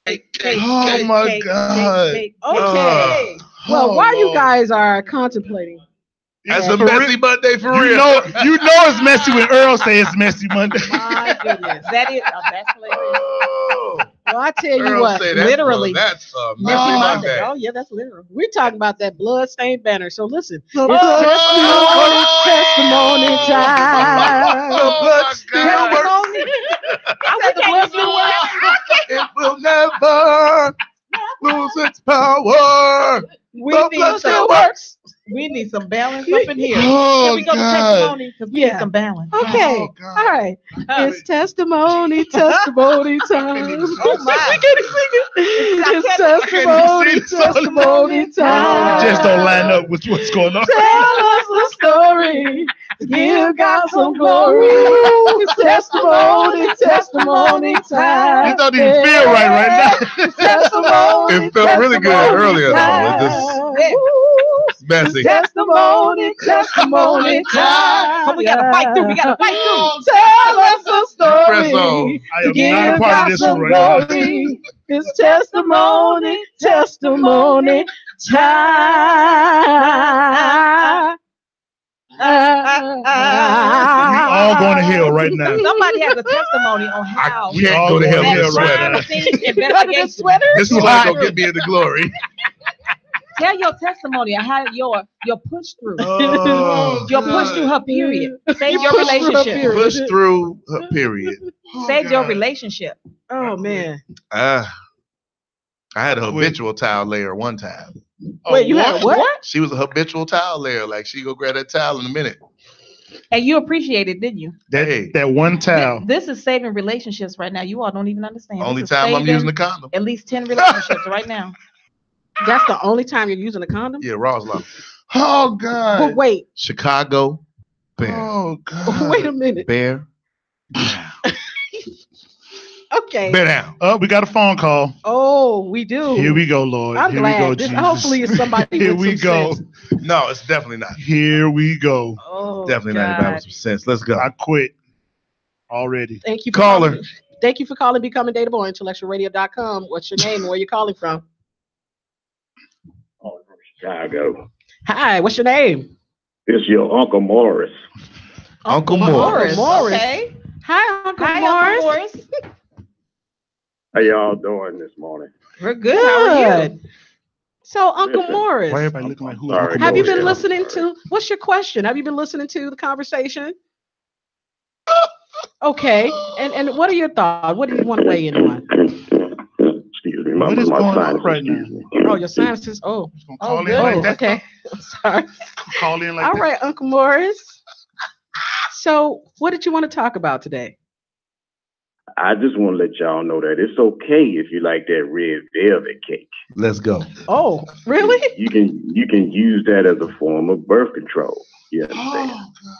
Oh my God. Okay. Oh, Well, while you Lord. guys are contemplating, That's Yeah, a for messy real. Monday for You real. know it's messy when Earl say it's messy Monday. my goodness. That is that's hilarious. Oh, Well, I tell you Earl what, say that's, literally. That's Messy messy Monday. Monday. Oh, yeah, that's literal. We're talking about that blood-stained banner. So listen, it's testimony time. The bloodstained Testimony. I said the bloodstained word. It will never lose its power. We The need bloodstained some works. we need some balance up in here. Oh, Here we go to God. testimony because we need some balance. Okay. Oh, God. All right. It's testimony time. Oh my. It's I can't even see testimony it time. just don't line up with what's going on. Tell us a story. Give God some glory. It's testimony time. It don't even feel right now. Testimony. It felt really good earlier, though. This It's messy. testimony time. But we gotta fight through. We gotta fight through. Tell us a story. Press on. I am not a part of this one right now. It's testimony time. We all going to hell right now. Somebody has a testimony on how We can't go to hell Yeah, with right. sweat. behind the scenes Under the investigation. sweater? This is why gonna get me into glory. Tell your testimony on how your push through. Oh, Your push through her period. Save your Push through her relationship. period. Push through her period. Save your relationship. Oh man. I had a habitual towel layer one time. Wait, you had a what? She was a habitual towel layer. Like she go grab that towel in a minute. And you appreciate it, didn't you? That one towel. This is saving relationships right now. You all don't even understand. Only This is time I'm saving using the condom. at least 10 relationships right now. That's the only time you're using a condom? Yeah, Raw's Law. Oh But God. wait, Chicago Bear. Oh God. wait a minute. Bear. Okay. Bear down. Oh, we got a phone call. Oh, we do. Here we go, Lord. I'm Here glad. we go, This- Jesus. hopefully it's somebody Here with we some go. sense. No, it's definitely not. Here we go. Oh, Definitely not anybody with some sense. Let's go. I quit already. Thank you for Caller. calling. Thank you for calling Becoming Dateable on IntellectualRadio.com. What's your name and where you calling from? Oh, from Chicago. Hi, what's your name? It's your Uncle Morris. Uncle Morris. Morris. Okay. Hi, Uncle Hi, Morris. Uncle Morris. How y'all doing this morning? We're good. How are you? So, Uncle Listen, Morris, Why everybody looking like who? Sorry, Uncle have you Morris. been Morris? listening to, what's your question? Have you been listening to the conversation? Okay. And what are your thoughts? What do you want to weigh in on? Excuse me, What is my going on sinus, right now? excuse me. Oh, your sinuses. Oh, Gonna oh, call in good. like that? Okay. I'm sorry. Call in like All that? right, Uncle Morris. So, what did you want to talk about today? I just want to let y'all know that it's okay if you like that red velvet cake. Let's go. Oh, really? You can use that as a form of birth control. You understand?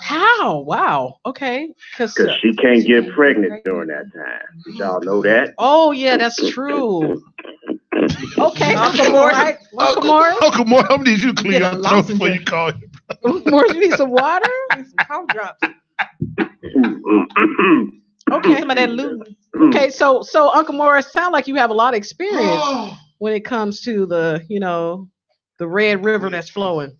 How? Wow. Okay. Because she can't get pregnant during that time. Did y'all know that? Oh, yeah, that's true. Okay, Uncle Morris. Right. Uncle Morris. Uncle Morris, I'm gonna need you to clean Get a your throat before lozenge. you call. Uncle Morris, you need some water? Some cough drops. Okay. Some of that lube. Okay, so Uncle Morris, sound like you have a lot of experience when it comes to the, the red river that's flowing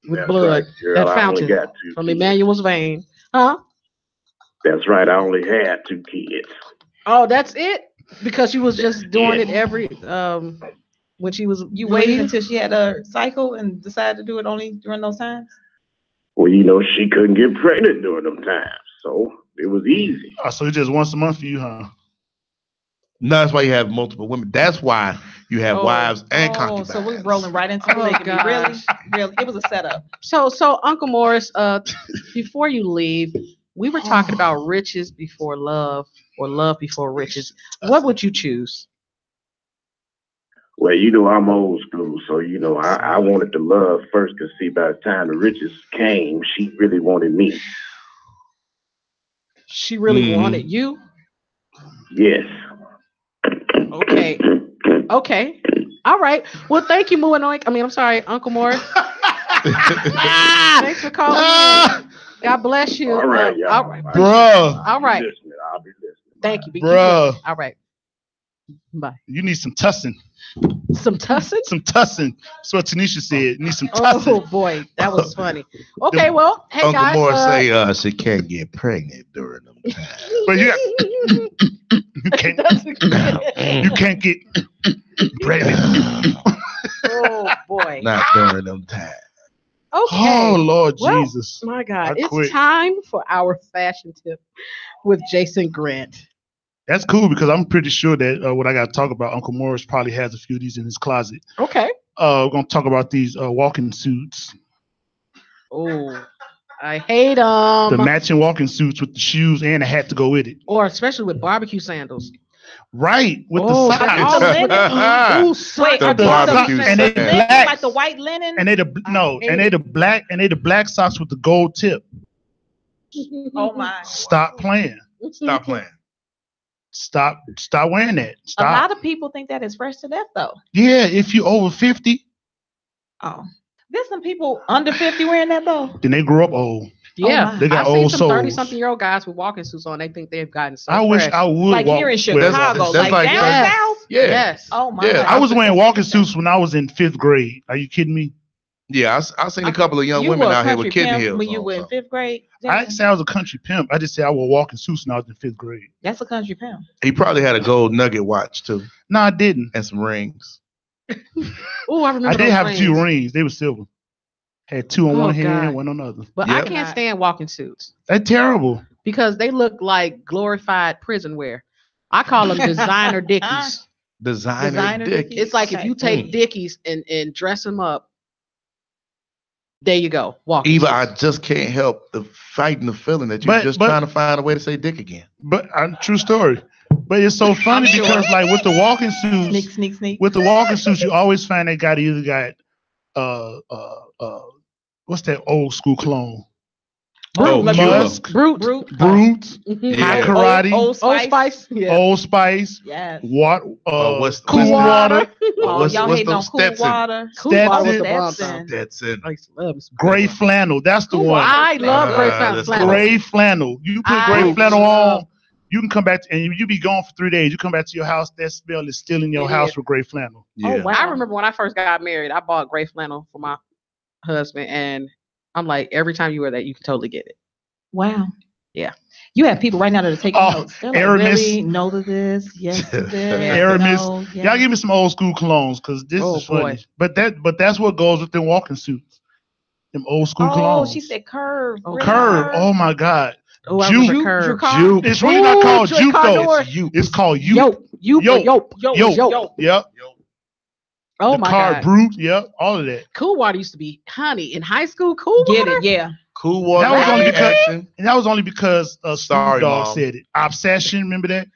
with That's blood, right, girl. that I only fountain got two from kids. Emmanuel's vein. Huh? That's right. I only had two kids. Oh, that's it? Because she was just doing it every when she was You waited bleeding? until she had a cycle and decided to do it only during those times? Well, she couldn't get pregnant during them times, so it was easy. Oh, so it's just once a month for you, huh? No, that's why you have multiple women. That's why you have wives and concubines. So we're rolling right into Oh, polygamy. Really? gosh. Really? It was a setup. So Uncle Morris, before you leave, we were talking about riches before love or love before riches. What would you choose? Well, I'm old school, so I wanted the love first, because see, by the time the riches came, she really wanted me. She really wanted you? Yes. Okay. Okay. All right. Well, thank you, I'm sorry, Uncle Morris. Thanks for calling in. God bless you. All right, y'all. All right. Bruh. All right. I'll be listening. Thank you. Be Bruh. listening. All right. Bye. You need some tussing. Some tussing? Some tussing. That's what Tanisha said. You need some tussing. Oh boy, that was funny. Okay, well, hey Uncle guys. Morris say she can't get pregnant during them times. But you can't, you can't get pregnant. Oh boy. Not during them times. Okay. Oh Lord Well, Jesus. My God, I it's quit. time for our fashion tip with Jason Grant. That's cool because I'm pretty sure that what I got to talk about, Uncle Morris probably has a few of these in his closet. Okay. We're going to talk about these walking suits. Oh, I hate The them. matching walking suits with the shoes and a hat to go with it. Or especially with barbecue sandals. Right, with Oh, the that's socks. all linen. Ooh, Wait, socks. The are these barbecue and they sandals. linen, black. like the white linen? And they the black socks with the gold tip. Oh my. Stop playing. Stop playing. Stop wearing that. A Stop. lot of people think that is fresh to death, though. Yeah, if you over 50, Oh, there's some people under 50 wearing that though. then they grew up old. Yeah, my. They got I've seen old some souls. 30-something-year-old guys with walking suits on. They think they've gotten so I wish fresh. I would Like walk here in with- Chicago, that's like like- down Yes. south. Yeah. Yes. Oh my. Yeah, I was wearing walking suits when I was in 5th grade. Are you kidding me? Yeah, I seen a couple of young You women were a out here with country kitten pimp heels when you on, were in so. 5th grade. I didn't say I was a country pimp. I just said I wore walking suits when I was in 5th grade. That's a country pimp. He probably had a gold nugget watch too, No, I didn't. and some rings. Oh, I remember. I did those have a few rings. rings. They were silver. Had 2 on Oh, one hand, God. 1 on the other. But I Yep. can't stand walking suits That's terrible. because they look like glorified prison wear. I call them designer Dickies. Designer Dickies. It's like if you take Dickies and dress them up. There you go. Walking Eva, suits. I just can't help the fighting the feeling that you're just But- trying to find a way to say dick again. But true story. But it's so funny sure. because like with the walking suits, Sneak. with the walking suits, you always find that guy that either got what's that old school clone? Oh, Musk, Brute. Brute, Mhm. High Yeah. Karate, Old Old Spice. Yeah. Old Spice, Yes. what's Cool Water, Oh, what's y'all hating on those cool Stetson? water. Cool water was Stetson. the bomb. Stetson. That's it. I used to love this. Gray Flannel. That's the Cool one. I love gray that's flannel. Gray Flannel. You put I gray flannel love- on, you can come back and you be gone for 3 days. You come back to your house, that smell is still in your It house is. with gray flannel. Yeah. Oh, wow. I remember when I first got married, I bought gray flannel for my husband, and I'm like, every time you wear that, you can totally get it. Wow. Yeah. You have people right now that are taking Oh, notes. They're like, Aramis. really? No to this? Yes to this? Aramis. No, yes. Y'all give me some old school colognes because this Oh, is funny. boy. But that's what goes with them walking suits. Them old school Oh, colognes. she said curve. Oh, Really? Curve. Oh my God. Oh, I Juke. remember Curve. Juke. It's really not called Juke juke though. Condor. It's you. It's called you. Yope. Yope. Yep. Oh The my car God. brute. Yep. All of that. Cool water used to be honey in high school. Cool Get water. it? Yeah. Cool Water. That was only because- action. And that was only because Sorry, Snoop Dogg Mom. said it. Obsession. Remember that?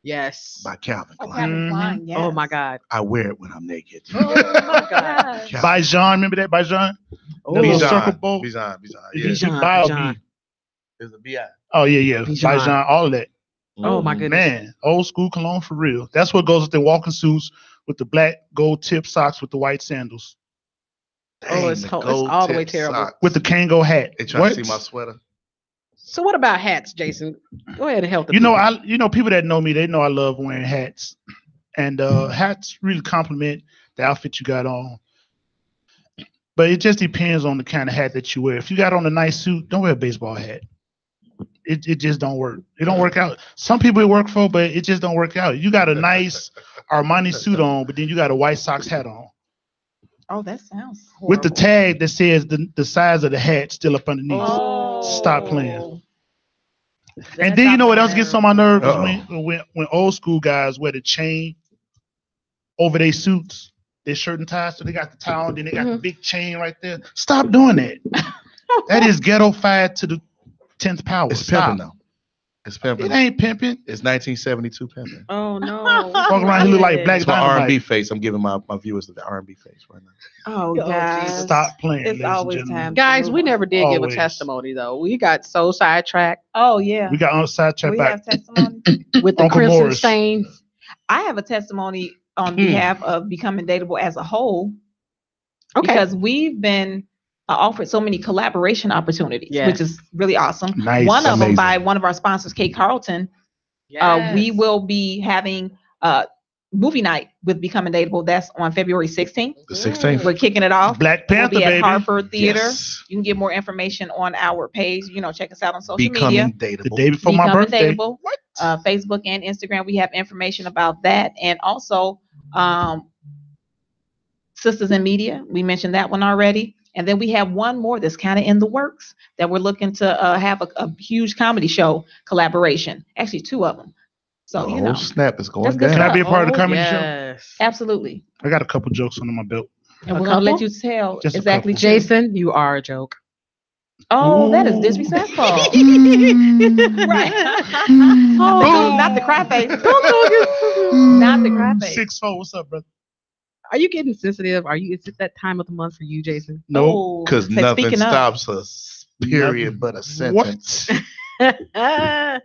Yes. By Calvin Oh, Klein. Calvin Klein, yes. Oh my God. I wear it when I'm naked. Oh my God. Yes. By Jean. Remember that? By Jean. Oh, The little Bijan. circle bowl. Bijan. Is Yeah. it Bijan, by or Bijan. B? There's a B.I. Oh yeah. Bijan. By Jean. All of that. Oh my goodness. Man, old school cologne for real. That's what goes with the walking suits with the black gold tip socks with the white sandals Oh, it's all the way terrible. with the Kango hat. They trying What? to see my sweater. So what about hats, Jason? Go ahead and help them. You know people that know me, they know I love wearing hats, and hats really complement the outfit you got on. But it just depends on the kind of hat that you wear. If you got on a nice suit, don't wear a baseball hat. it just don't work. It don't work out. Some people it work for, but it just don't work out. You got a nice Armani suit on, but then you got a White Sox hat on Oh, that sounds horrible. with the tag that says the size of the hat still up underneath. Oh, Stop playing. That And then you know what else sounds gets on my nerves? Uh-oh. When old school guys wear the chain over their suits, their shirt and tie, so they got the tie on, then they got the big chain right there. Stop doing that. That is ghetto-fied to the 10th power. It's Stop. pimping though. It's pimping. It ain't pimping. It's 1972 pimping. Oh no! Walk around, he look like Black It's my Dynamite. R&B face. I'm giving my viewers the R&B face right now. Oh God! Stop playing, It's ladies and always gentlemen. time. Guys, we never did give a Always. testimony though. We got so sidetracked Oh yeah. We got on sidetrack We back. have testimony. with the Uncle crimson Morris. stains. I have a testimony on behalf of Becoming Dateable as a whole. Okay. Because we've been offered so many collaboration opportunities, Yes. which is really awesome. Nice. One of them Amazing. by one of our sponsors, Kate Carlton. We will be having movie night with Becoming Dateable. That's on February 16th. The 16th. We're kicking it off. Black We'll Panther, be at baby. Hartford Theater. Yes. You can get more information on our page. Check us out on social Becoming media. The dateable. day before my Becoming birthday. Dateable. Facebook and Instagram. We have information about that. And also Sisters in Media. We mentioned that one already. And then we have one more that's kind of in the works that we're looking to have a huge comedy show collaboration. Actually, two of them. So, Oh snap! It's going That's good down. Can I be a part of the comedy show? Yes. absolutely. I got a couple jokes under my belt. And A we're going to let couple? you tell Just a exactly. couple. Jason, you are a joke. Oh, that is Ooh. disrespectful. Right. Oh. Not the cry face. Don't do Not the cry face. 6'4", what's up, brother? Are you getting sensitive? Is it that time of the month for you, Jason? No. Oh, Because say, nothing speaking of, stops us. Period, but a sentence. What?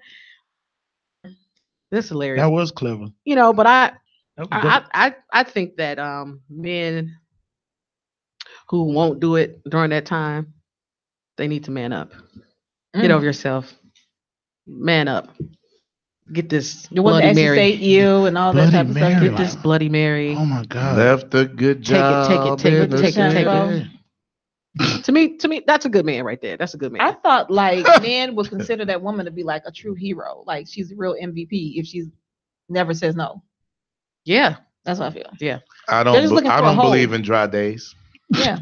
This is hilarious. That was clever. But I That was I think that men who won't do it during that time, they need to man up. Get over yourself. Man up. Get this the one that Bloody actually Mary. say you and all that Bloody type of stuff. Mary. Get this Bloody Mary. oh my God. Left a good Take it, job. take it, in the take it, take it. city. To me, that's a good man right there. That's a good man. I thought like men would consider that woman to be like a true hero. Like she's a real MVP if she's never says no. Yeah. That's what I feel. I They're just looking I for a don't hole. believe in dry days. Yeah.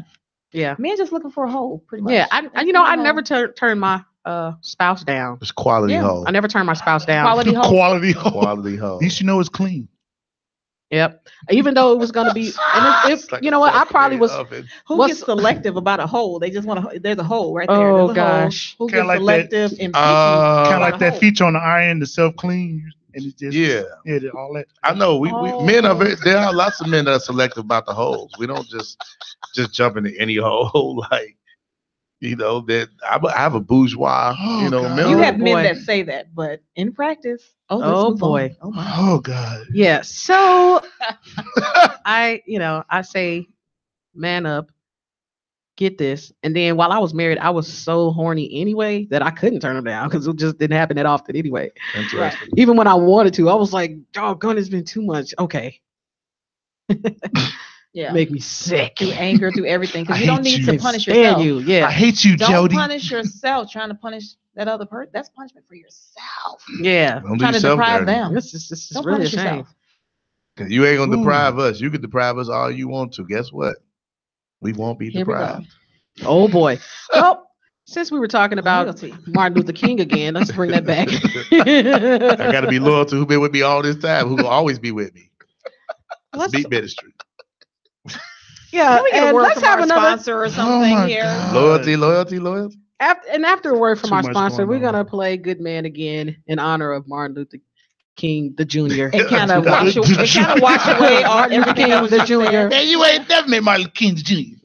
Yeah. Men just looking for a hole, pretty much. Yeah. I never turn my spouse down. It's quality Yeah. hoe. I never turn my spouse down. Quality hole. Quality. Quality hoe. At least you know it's clean. Yep. Even though it was gonna be, and if It's like you a know what, I probably self-created was. oven. Who What's- gets selective about a hole? They just want to. There's a hole right there. Oh, There's a gosh. hole. Who Kinda gets like selective and picky? Kind of about like a that hole? feature on the iron, the self clean, and it's just Yeah. all that. I know we Oh. men are very, there are lots of men that are selective about the holes. We don't just jump into any hole like that. I have a bourgeois. Oh, God. mental. You have men boy. that say that, but in practice, let's Oh, move on. boy. Oh my. Oh God. Yeah. So I say, man up, get this. And then while I was married, I was so horny anyway that I couldn't turn them down because it just didn't happen that often anyway. Interesting. Even when I wanted to, I was like, doggone, it's been too much. Okay. Yeah. Make me sick. Through anger, through everything, because I you don't hate need you. to punish Stand yourself. you. I Yeah. hate you, Don't Jody. punish yourself trying to punish that other person. That's punishment for yourself. Yeah. Don't do Trying to yourself deprive dirty. them. This is Don't really a punish shame. yourself. 'Cause you ain't gonna Ooh. deprive us. You can deprive us all you want to. Guess what? We won't be Here we go. deprived. Oh boy. Well, since we were talking about Loyalty. Martin Luther King again, let's bring that back. I gotta be loyal to who been with me all this time, who will always be with me. Let's- Beat ministry. Yeah, Can we get a and word let's from have our another sponsor or something my here? God. Loyalty. after a word from Too our much sponsor. going We're on. gonna play "Good Man" again in honor of Martin Luther King the Jr. It kind of Martin wash Luther away all Martin Luther everything King that was the just Jr. said. Hey, you ain't never met Martin King Jr.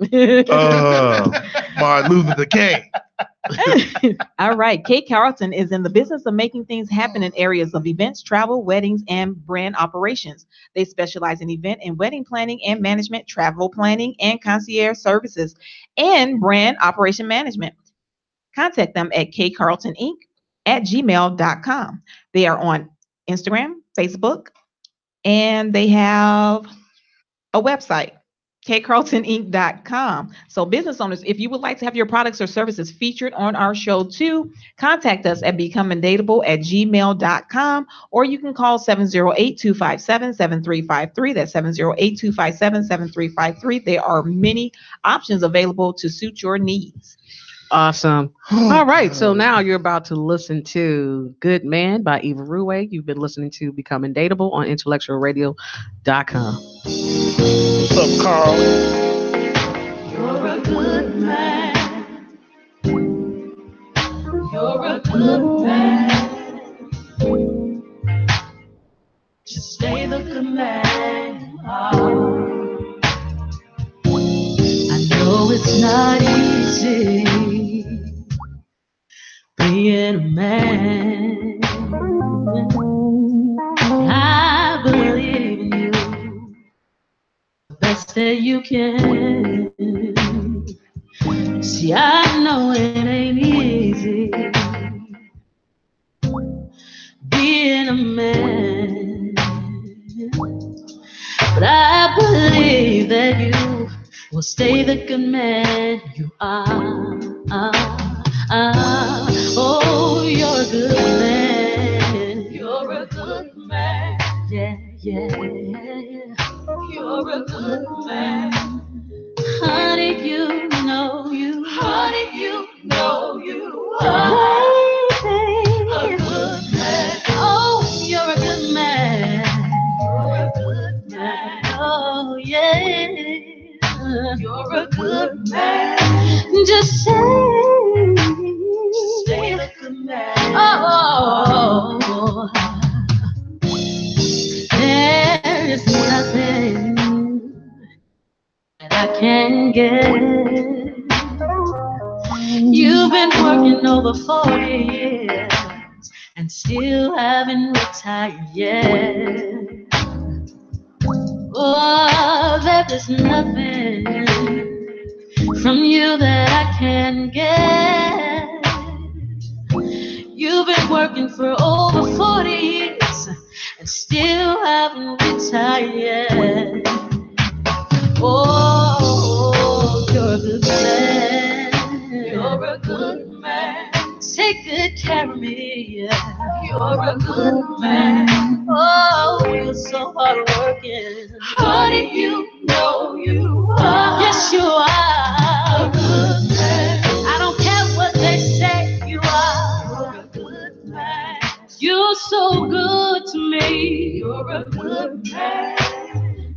Martin Luther King. All right. Kate Carlton is in the business of making things happen in areas of events, travel, weddings, and brand operations. They specialize in event and wedding planning and management, travel planning and concierge services, and brand operation management. Contact them at kcarltoninc@gmail.com. They are on Instagram, Facebook, and they have a website. kcarltoninc.com. So business owners, if you would like to have your products or services featured on our show too, contact us at becomingdateable@gmail.com, or you can call 708-257-7353. That's 708-257-7353. There are many options available to suit your needs. Awesome. All right. So now you're about to listen to Good Man by Eva Ruwe. You've been listening to Becoming Dateable on IntellectualRadio.com. What's up, Carl? You're a good man. You're a good man. Just stay the good man you are. I know it's not easy being a man. I believe in you the best that you can. See, I know it ain't easy being a man, but I believe that you will stay the good man you are. Oh, you're a good man. You're a good man. Yeah, yeah, yeah. You're a good man. Honey, you know you. Honey, you know you are a good man. Oh, you're a good man. You're a good man. Oh, yeah. You're a good man. Just stay the good man. Oh, there is nothing that I can get. You've been working over 40 years and still haven't retired yet. Oh, there is nothing from you that I can get. You've been working for over 40 years and still haven't retired yet. Oh, you're a good man. You're a good man. Take good care of me. You're a good man. Oh, you're so hard working. Honey, you know you are. Yes, you are a good man. I don't care what they say, you are. You're a good man. You're so good to me. You're a good man.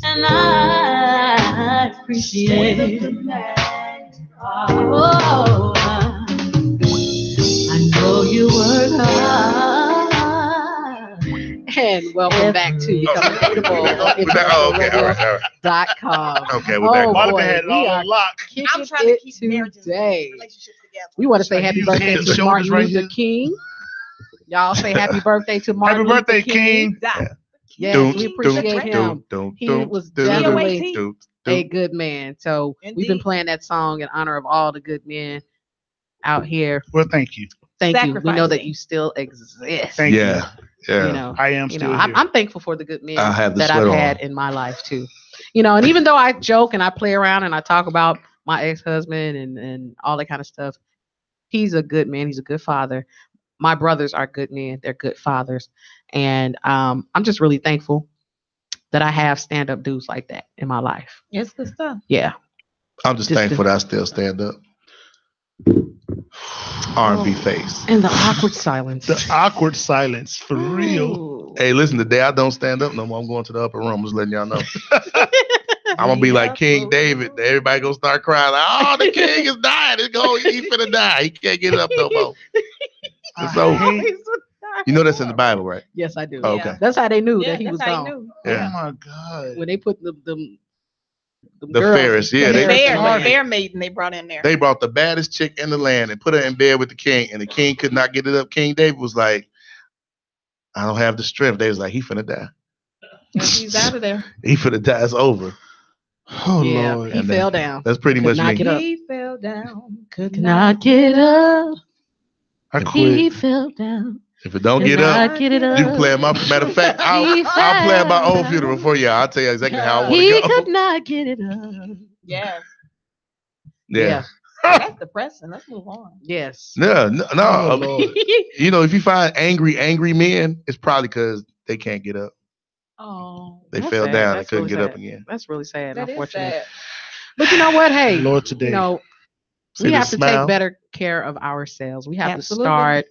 And I appreciate it. Oh, I know you work hard. And welcome back to Becoming Dateable on Okay, all right. IntellectualRadio.com. Okay, we're back. Monica boy, had it we all are on lock. kicking I'm trying to it keep marriages and today. relationships together. We want to say So happy you birthday head and to shoulders Martin right Luther here. King. Y'all say happy birthday to Martin Happy birthday, Luther King. King. Yes, we appreciate him. He was definitely a good man. So we've been Indeed. playing that song in honor of all the good men out here. Well, thank you. Thank you. We know that Sacrificing. you still exist. Thank you. Yeah. You know, I am you still know, here. I'm thankful for the good men I have the that I've sweater had on. in my life too. You know, and even though I joke and I play around and I talk about my ex-husband and all that kind of stuff, he's a good man. He's a good father. My brothers are good men. They're good fathers. And I'm just really thankful that I have stand-up dudes like that in my life. It's good stuff. Yeah. I'm just Just thankful that I still stand up. R&B face. And the awkward silence. The awkward silence, for real. Ooh. Hey, listen, today I don't stand up no more. I'm going to the upper room. I'm just letting y'all know. I'm gonna be like King David. Everybody gonna start crying like, "Oh, the king is dying. He finna die. He can't get up no more." So you know that's in the Bible, right? Yes, I do. Oh, okay. That's how they knew Yeah, that he that's was how you gone. knew. Yeah. Oh my God. When they put the The Ferris, yeah, the they- Ferris Fair maiden they brought in there. They brought the baddest chick in the land and put her in bed with the king, and the king could not get it up. King David was like, "I don't have the strength." They was like, "He finna die. And he's out of there. He finna die. It's over." Oh Yeah, Lord. he And fell down. That's pretty Could much not me. get up. He fell down. Could Could not get up. I He quit. fell down. If it don't get up, get it you can play at my. Matter of fact, I'll play at my own funeral for you. I'll tell you exactly how I want He to could go. not get it up. Yes. Yeah. That's depressing. Let's move on. Yes. No. Oh, Lord. You know, if you find angry men, it's probably because they can't get up. Oh, They That's fell sad. down and That's couldn't really get up sad. again. That's really sad. that is Unfortunate. sad. But you know what? Hey, Lord today. you know, See we the have to smile? take better care of ourselves. We have Absolutely. to start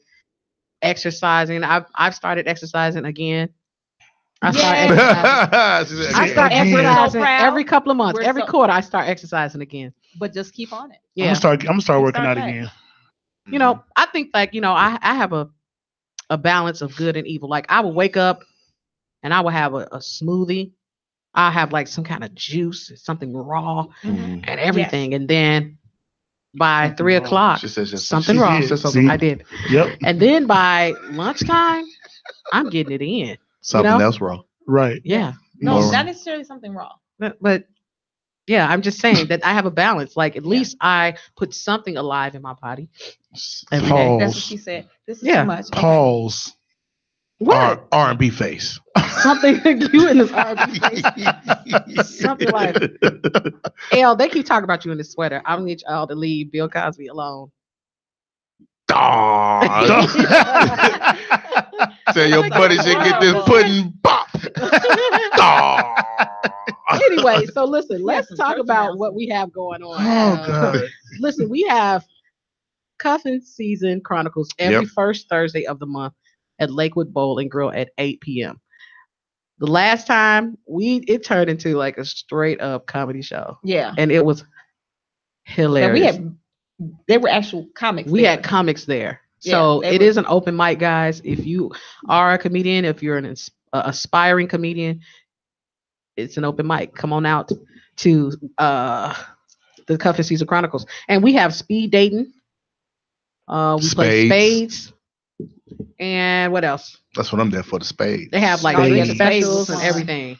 exercising. I've started exercising again. I start exercising. She said, I Again. start And we're so exercising proud. every couple of months. We're Every so- quarter, I start exercising again. But just keep on it. Yeah. I'm gonna start working Start out back. again. You know, I think like, you know, I have a balance of good and evil. Like I will wake up and I will have a smoothie. I'll have like some kind of juice, something raw Mhm. and everything. And then by Something 3 raw. o'clock, She says just something She wrong. did. something. See? I did. Yep. And then by lunchtime, I'm getting it in. Something know? else wrong. Right. Yeah. No, More- not necessarily something wrong. But yeah, I'm just saying that I have a balance. Like at least I put something alive in my body every day. Pause. That's what she said. This is Yeah. too much. Okay. Pause. What? R&B face. Something you in this R&B face. Something like L. They keep talking about you in this sweater. I need y'all to leave Bill Cosby alone. Tell your buddy should get this pudding pop. Anyway, so listen, let's some talk church about what we have going on. Oh God. Listen, we have Cuffing Season Chronicles every Yep. first Thursday of the month at Lakewood Bowl and Grill at 8 p.m. The last time it turned into like a straight up comedy show, Yeah. and it was hilarious. And they were actual comics. We there. had comics there. Yeah, So they it were- is an open mic, guys. If you are a comedian, if you're an aspiring comedian, it's an open mic. Come on out to the Cuffing Season Chronicles. And we have speed dating. We play spades. And what else? That's what I'm there for, the spade. They have like Spades. drink Yeah, the spades specials was and fun. everything.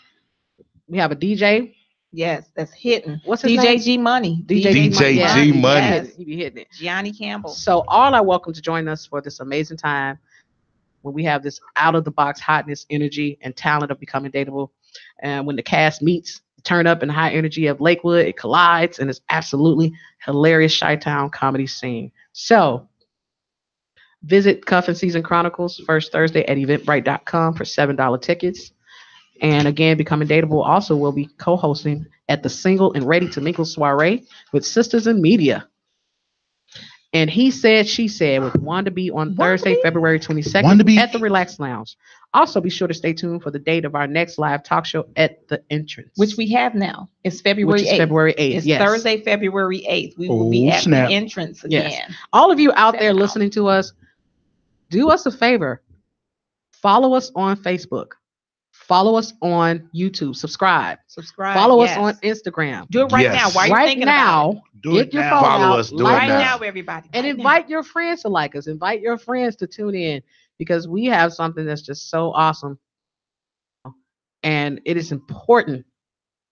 We have a DJ. Yes, that's hitting. What's his DJ name? G Money. DJ G Money. Yes. You be hitting it. Gianni Campbell. So all are welcome to join us for this amazing time when we have this out of the box hotness, energy, and talent of becoming dateable. And when the cast meets, turn up in the high energy of Lakewood, it collides, and it's absolutely hilarious Chi-Town comedy scene. So visit Cuffing Season Chronicles first Thursday at eventbrite.com for $7 tickets. And again, Becoming Dateable also will be co-hosting at the Single and Ready to Mingle soiree with Sisters in Media. And He Said, She Said with Wanda B on Thursday, February 22nd Wanda B? at the Relax Lounge. Also, be sure to stay tuned for the date of our next live talk show at the entrance, Which we have now. It's February which is 8th. February 8th. It's Yes. Thursday, February 8th. We will be Oh, at snap. the entrance Yes. again. All of you out there Check it out. listening to us, do us a favor. Follow us on Facebook. Follow us on YouTube. Subscribe. Subscribe. Follow yes. us on Instagram. Do it right Yes. now. While you're Right thinking about it. now, Do get it your now. phone Follow out, us. Do it like Right now. us, now, everybody. and Right now. invite your friends to like us. Invite your friends to tune in because we have something that's just so awesome. And it is important.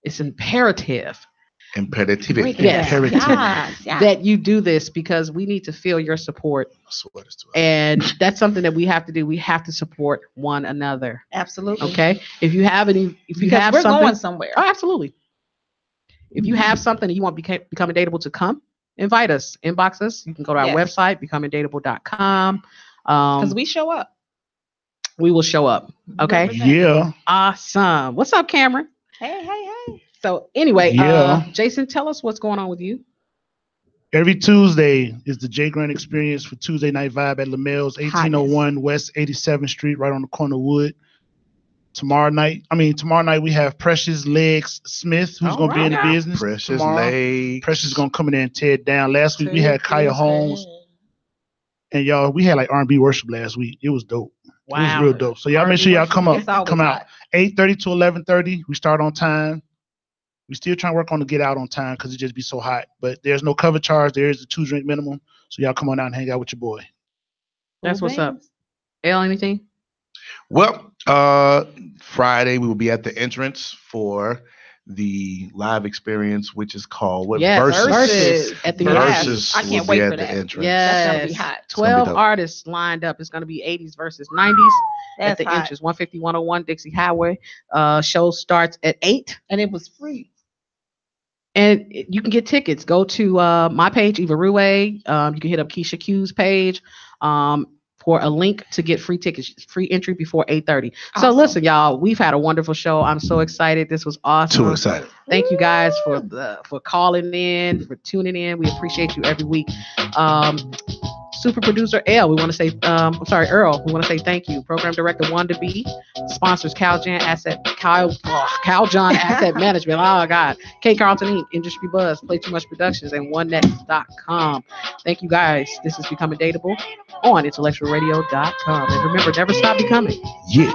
It's imperative Imperative. Break it Yes. down. Imperative. Yes, yes. that you do this because we need to feel your support. Sweaters to us. And that's something that we have to do. We have to support one another. Absolutely. Okay. If you have any, if you Because have we're something, going somewhere. oh, absolutely. If you have something and you want Becoming Dateable to come, invite us, inbox us. You can go to our Yes. website, becomingdateable.com. Because we show up. We will show up. Okay. Yeah. Awesome. What's up, Cameron? Hey, hey, hey. So anyway, Yeah. Jason, tell us what's going on with you. Every Tuesday is the J Grant Experience for Tuesday Night Vibe at LaMelle's, 1801 West 87th Street, right on the corner of Wood. Tomorrow night we have Precious Legs Smith, who's All going to be in the right. business. Precious tomorrow. legs. Precious is going to come in there and tear it down. Last week we had Kaya Holmes, and y'all, we had like R&B worship last week. It was dope. It was real dope. So y'all make sure y'all come It's always come out. hot. 8:30 to 11:30. We start on time. We still trying to work on to get out on time because it just be so hot. But there's no cover charge. There is a 2-drink minimum. So y'all come on out and hang out with your boy. That's Cool what's up. things. L, anything? Well, Friday we will be at the entrance for the live experience, which is called what? Yes, Versus. Versus at the Versus I will can't be wait at for the that. entrance. Yes, That's gonna be hot. gonna be 12 dope. artists lined up. It's going to be 80s versus 90s at That's the hot. entrance, 150 101 Dixie Highway. Show starts at 8. And it was free. And you can get tickets. Go to my page, Eva Rue. You can hit up Keisha Q's page for a link to get free tickets, free entry before 8:30. So Awesome. listen, y'all, we've had a wonderful show. I'm so excited. This was awesome. Too excited. Thank you guys for calling in, for tuning in. We appreciate you every week. Super producer L, we want to say, Earl, we want to say thank you. Program director Wanda B, sponsors Caljon Asset Management. Oh God, K Carlton Inc., Industry Buzz, Play Too Much Productions, and OneNext.com. Thank you guys. This is Becoming Dateable on IntellectualRadio.com. And remember, never stop becoming. Yeah.